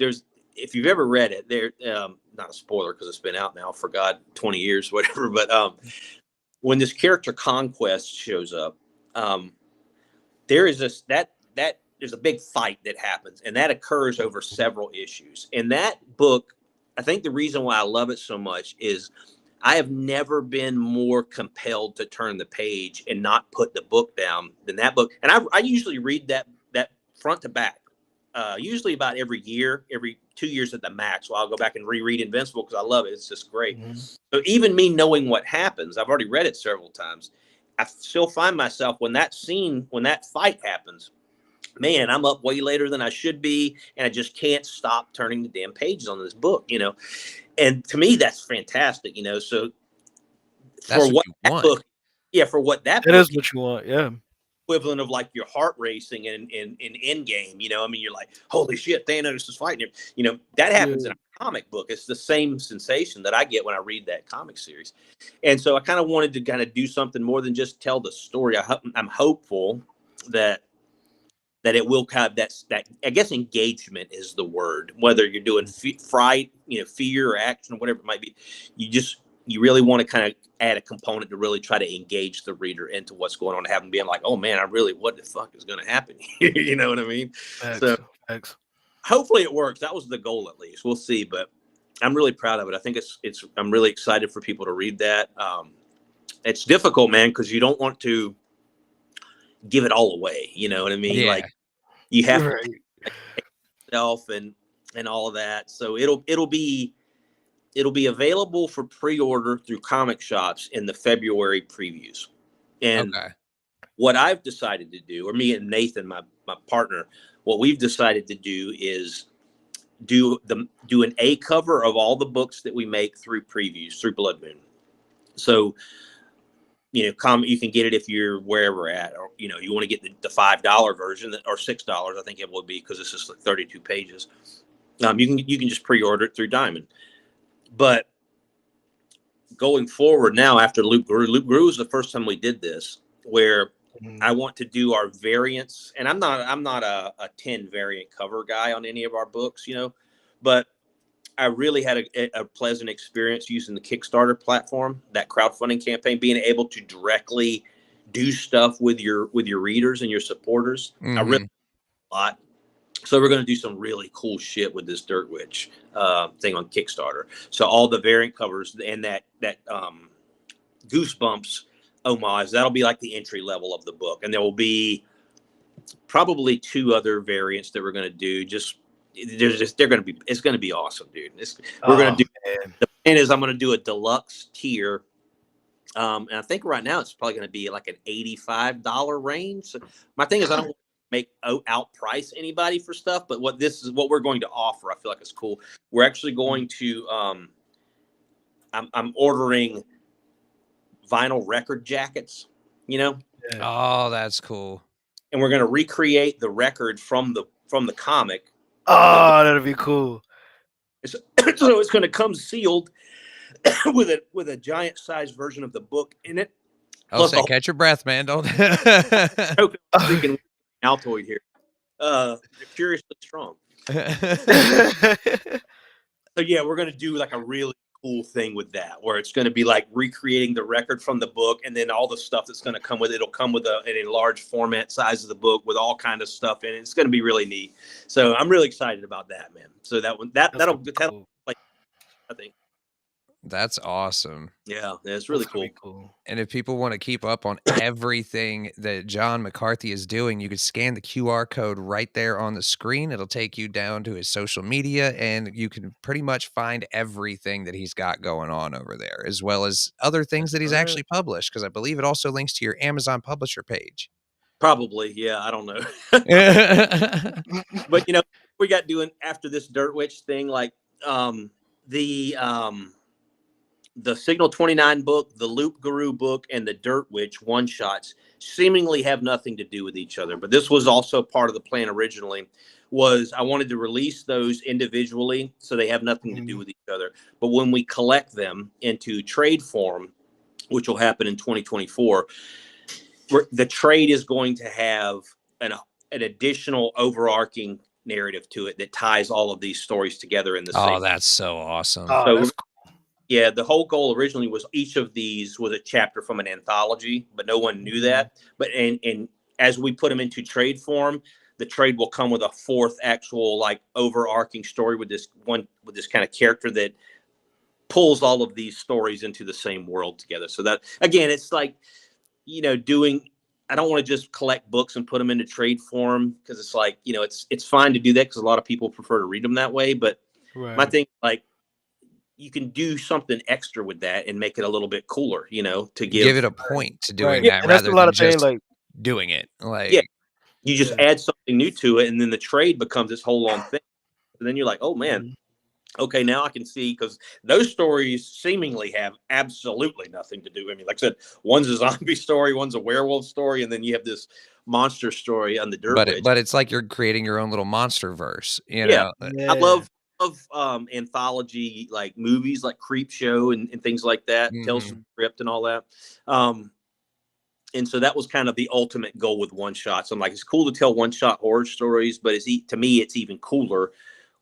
If you've ever read it, not a spoiler because it's been out now for 20 years, whatever. But when this character Conquest shows up, there is there's a big fight that happens, and that occurs over several issues. And that book, I think the reason why I love it so much is I have never been more compelled to turn the page and not put the book down than that book. And I usually read that front to back, usually about every 2 years at the max. So I'll go back and reread Invincible because I love it. It's just great. So even me knowing what happens, I've already read it several times. I still find myself when that fight happens, man, I'm up way later than I should be, and I just can't stop turning the damn pages on this book, And to me, that's fantastic, So That's for what that want. book, for what that It book is what you want, yeah. Equivalent of like your heart racing in Endgame, I mean, you're like, holy shit, Thanos is fighting him. That happens in a comic book. It's the same sensation that I get when I read that comic series. And so I kind of wanted to kind of do something more than just tell the story. I'm hopeful that it will have that I guess engagement is the word, whether you're doing fright, fear or action or whatever it might be. You really want to kind of add a component to really try to engage the reader into what's going on, to have them being like, oh man, what the fuck is going to happen here? You know what I mean? Thanks. So hopefully it works. That was the goal, at least. We'll see. But I'm really proud of it. I think I'm really excited for people to read that. It's difficult, man, because you don't want to give it all away. You know what I mean? Yeah. Like you have to Right. take yourself and all of that. So it'll be available for pre-order through comic shops in the February previews. And Okay. what I've decided to do, or me and Nathan, my partner, what we've decided to do is do an A cover of all the books that we make through previews through Blood Moon. So, you know, you can get it if you're wherever at, or, you know, you want to get the $5 version or $6, I think it will be, because it's just like 32 pages. You can just pre-order it through Diamond. But going forward now, after Loup Garou was the first time we did this, where I want to do our variants, and I'm not a 10 variant cover guy on any of our books, you know, but I really had a pleasant experience using the Kickstarter platform, that crowdfunding campaign, being able to directly do stuff with your readers and your supporters. I really a lot. So we're going to do some really cool shit with this Dirt Witch thing on Kickstarter. So all the variant covers and that Goosebumps homage, that'll be like the entry level of the book, and there will be probably 2 other variants that we're going to do. It's going to be awesome, dude. We're going to do. Man. The plan is I'm going to do a deluxe tier, and I think right now it's probably going to be like an $85 range. So my thing is I don't make outprice anybody for stuff, but what we're going to offer, I feel like it's cool. We're actually going to. I'm ordering vinyl record jackets, you know. Yeah. Oh, that's cool. And we're going to recreate the record from the comic. Oh, that'd be cool. So it's going to come sealed with a giant sized version of the book in it. I'll say, catch your breath, man. Don't. Freaking Altoid here. Curiously strong. So yeah, we're going to do like a really cool thing with that, where it's going to be like recreating the record from the book, and then all the stuff that's going to come with it. It'll come with an enlarged format size of the book with all kind of stuff in it. It's going to be really neat. So I'm really excited about that, man. So that'll cool. like, I think. That's awesome. Yeah, it's really cool. And if people want to keep up on everything that Jon McCarthy is doing, you can scan the QR code right there on the screen. It'll take you down to his social media, and you can pretty much find everything that he's got going on over there, as well as other things that he's actually published, because I believe it also links to your Amazon publisher page. Probably, yeah. I don't know. But, you know, we got doing after this Dirt Witch thing, like the Signal 29 book, the Loup Garou book, and the Dirt Witch one-shots seemingly have nothing to do with each other. But this was also part of the plan originally, was I wanted to release those individually so they have nothing to do with each other. But when we collect them into trade form, which will happen in 2024, the trade is going to have an additional overarching narrative to it that ties all of these stories together in the same. Oh, that's so awesome. So, that's cool. Yeah, the whole goal originally was each of these was a chapter from an anthology, but no one knew that. But and as we put them into trade form, the trade will come with a fourth actual like overarching story with this kind of character that pulls all of these stories into the same world together. So that again, it's like, you know, I don't want to just collect books and put them into trade form, because it's like, you know, it's fine to do that because a lot of people prefer to read them that way. But my thing, like, you can do something extra with that and make it a little bit cooler, you know, to give it a point to doing that rather than just like doing it. Like, you just add something new to it, and then the trade becomes this whole long thing. And then you're like, oh man, okay, now I can see, because those stories seemingly have absolutely nothing to do. I mean, like I said, one's a zombie story, one's a werewolf story, and then you have this monster story on the Dirt Witch. But it's like you're creating your own little monster verse, you know? I love anthology like movies like Creep Show and things like that, Tales from the Crypt and all that. And so that was kind of the ultimate goal with one shots. I'm like, it's cool to tell one shot horror stories, but to me, it's even cooler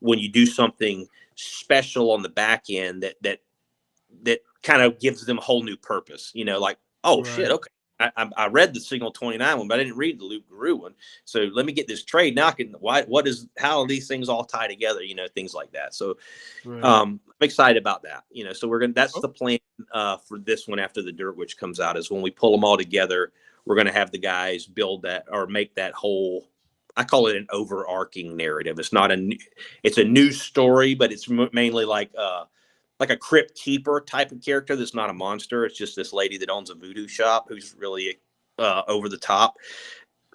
when you do something special on the back end that kind of gives them a whole new purpose, you know, like, oh shit, okay, I read the Signal 29 one, but I didn't read the Loup Garou one. So let me get this trade now. How are these things all tie together? Things like that. So Right. I'm excited about that. So that's Oh. the plan for this one after the Dirt Witch comes out, is when we pull them all together, we're going to have the guys build that or make that whole. I call it an overarching narrative. It's a new story, but it's mainly like a crypt keeper type of character that's not a monster. It's just this lady that owns a voodoo shop who's really over the top.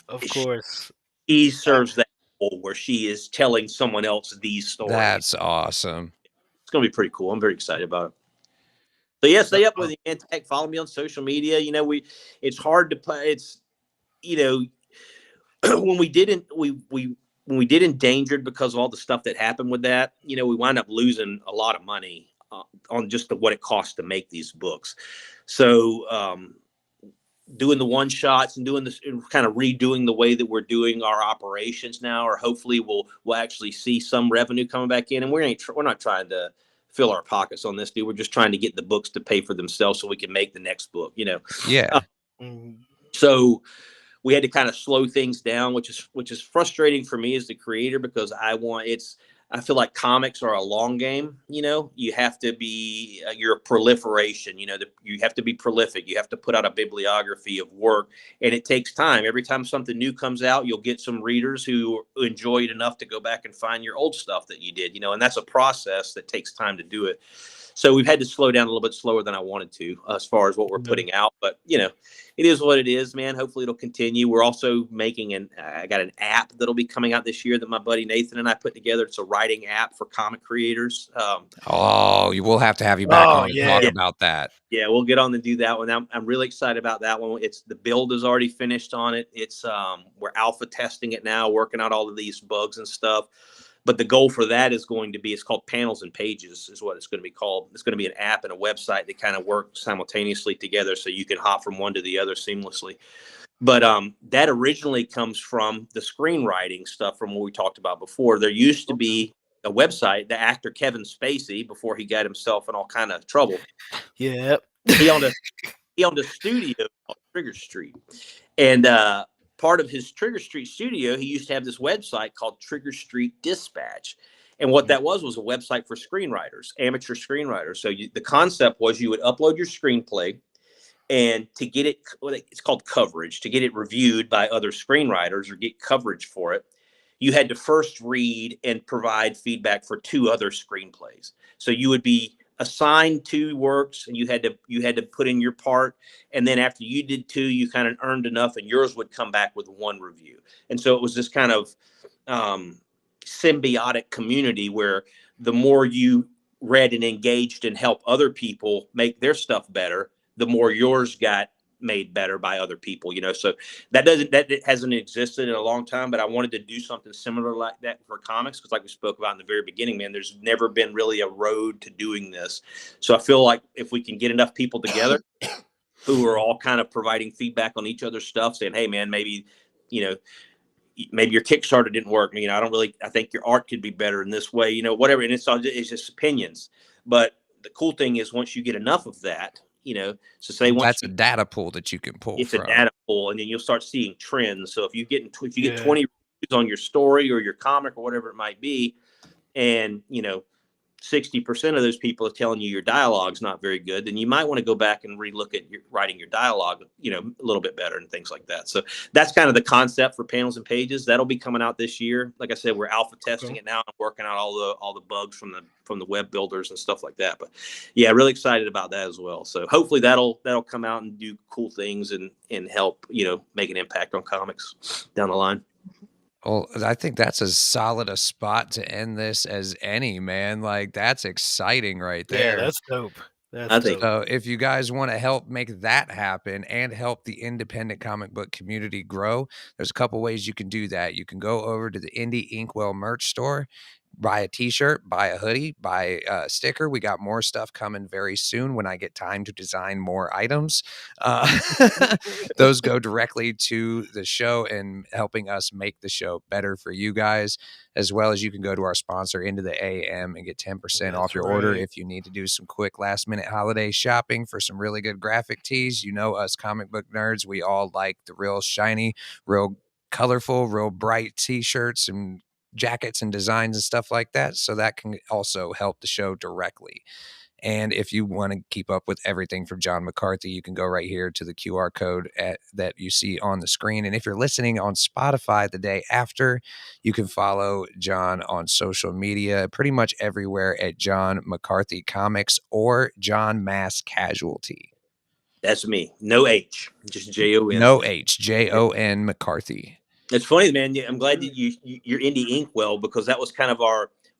Of course. She serves that role where she is telling someone else these stories. That's awesome. It's going to be pretty cool. I'm very excited about it. So yeah, stay up with me, man. Follow me on social media. It's hard to play. It's, when we did Endangered, because of all the stuff that happened with that, we wind up losing a lot of money on just what it costs to make these books. So doing the one shots and doing this and kind of redoing the way that we're doing our operations now, or hopefully we'll actually see some revenue coming back in. And we're not trying to fill our pockets on this, dude. We're just trying to get the books to pay for themselves so we can make the next book. Yeah. So we had to kind of slow things down, which is frustrating for me as the creator, because I feel like comics are a long game. You have to be your proliferation. You have to be prolific. You have to put out a bibliography of work, and it takes time. Every time something new comes out, you'll get some readers who enjoy it enough to go back and find your old stuff that you did. And that's a process that takes time to do it. So we've had to slow down a little bit slower than I wanted to as far as what we're putting out. But, it is what it is, man. Hopefully it'll continue. We're also making I got an app that'll be coming out this year that my buddy Nathan and I put together. It's a writing app for comic creators. You will have to have you back on to talk about that. Yeah, we'll get on and do that one. I'm really excited about that one. The build is already finished on it. It's we're alpha testing it now, working out all of these bugs and stuff. But the goal for that is going to be, it's called Panels and Pages is what it's going to be called. It's going to be an app and a website that kind of work simultaneously together, so you can hop from one to the other seamlessly. But that originally comes from the screenwriting stuff from what we talked about before. There used to be a website, the actor Kevin Spacey, before he got himself in all kind of trouble. Yeah. He owned a studio called Trigger Street. And part of his Trigger Street studio, he used to have this website called Trigger Street Dispatch. And what that was a website for screenwriters, amateur screenwriters. So the concept was you would upload your screenplay, and to get it, it's called coverage, to get it reviewed by other screenwriters or get coverage for it, you had to first read and provide feedback for 2 other screenplays. So you would be assigned 2 works, and you had to put in your part, and then after you did 2, you kind of earned enough, and yours would come back with 1 review. And so it was this kind of symbiotic community where the more you read and engaged and help other people make their stuff better, the more yours got made better by other people. So that hasn't existed in a long time, but I wanted to do something similar like that for comics, because like we spoke about in the very beginning, man, there's never been really a road to doing this. So I feel like if we can get enough people together who are all kind of providing feedback on each other's stuff, saying, hey man, maybe your Kickstarter didn't work. I think your art could be better in this way, whatever. And it's just opinions. But the cool thing is, once you get enough of that, so say once that's a data pool that you can pull. It's a data pool, and then you'll start seeing trends. So if you get 20 reviews on your story or your comic or whatever it might be, and 60% of those people are telling you your dialogue's not very good, then you might want to go back and relook at writing your dialogue, a little bit better and things like that. So that's kind of the concept for Panels and Pages. That'll be coming out this year. Like I said, we're alpha testing it now. I'm working out all the bugs from the web builders and stuff like that. But yeah, really excited about that as well. So hopefully that'll come out and do cool things and help, make an impact on comics down the line. Well, I think that's as solid a spot to end this as any, man. Like, that's exciting right there. Yeah, that's dope. Dope. So if you guys want to help make that happen and help the independent comic book community grow, there's a couple ways you can do that. You can go over to the Indie Inkwell merch store buy a t-shirt, buy a hoodie, buy a sticker. We got more stuff coming very soon when I get time to design more items. Those go directly to the show and helping us make the show better for you guys, as well as you can go to our sponsor Into the AM and get 10% off That's your order right. if you need to do some quick last minute holiday shopping for some really good graphic tees. You know us comic book nerds, we all like the real shiny, real colorful, real bright t-shirts and jackets and designs and stuff like that. So that can also help the show directly. And if you want to keep up with everything from Jon McCarthy, you can go right here to the QR code that you see on the screen. And if you're listening on Spotify the day after, you can follow Jon on social media pretty much everywhere at Jon McCarthy Comics or Jon Mass Casualty. That's me. No H, just Jon. No H, Jon McCarthy. It's funny, man. I'm glad that you're Indie Inkwell, because that was kind of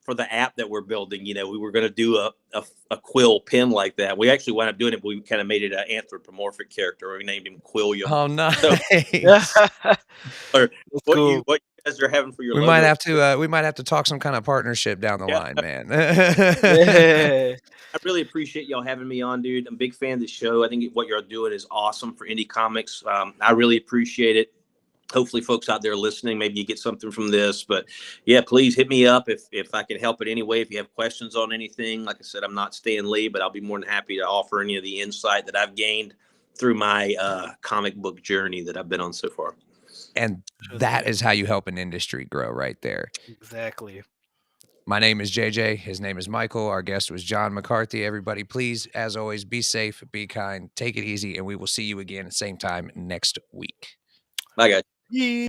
for the app that we're building. You know, we were going to do a Quill pin like that. We actually wound up doing it, but we kind of made it an anthropomorphic character. We named him Quilliam. Oh, nice. Or what cool. you guys are having for your we logo. might have to talk some kind of partnership down the line, man. Yeah. I really appreciate y'all having me on, dude. I'm a big fan of the show. I think what you're doing is awesome for indie comics. I really appreciate it. Hopefully folks out there listening, maybe you get something from this, but yeah, please hit me up if I can help in any way. If you have questions on anything, like I said, I'm not Stan Lee, but I'll be more than happy to offer any of the insight that I've gained through my comic book journey that I've been on so far. And that is how you help an industry grow right there. Exactly. My name is JJ. His name is Michael. Our guest was Jon McCarthy. Everybody, please, as always, be safe, be kind, take it easy, and we will see you again at the same time next week. Bye, guys. Yeah.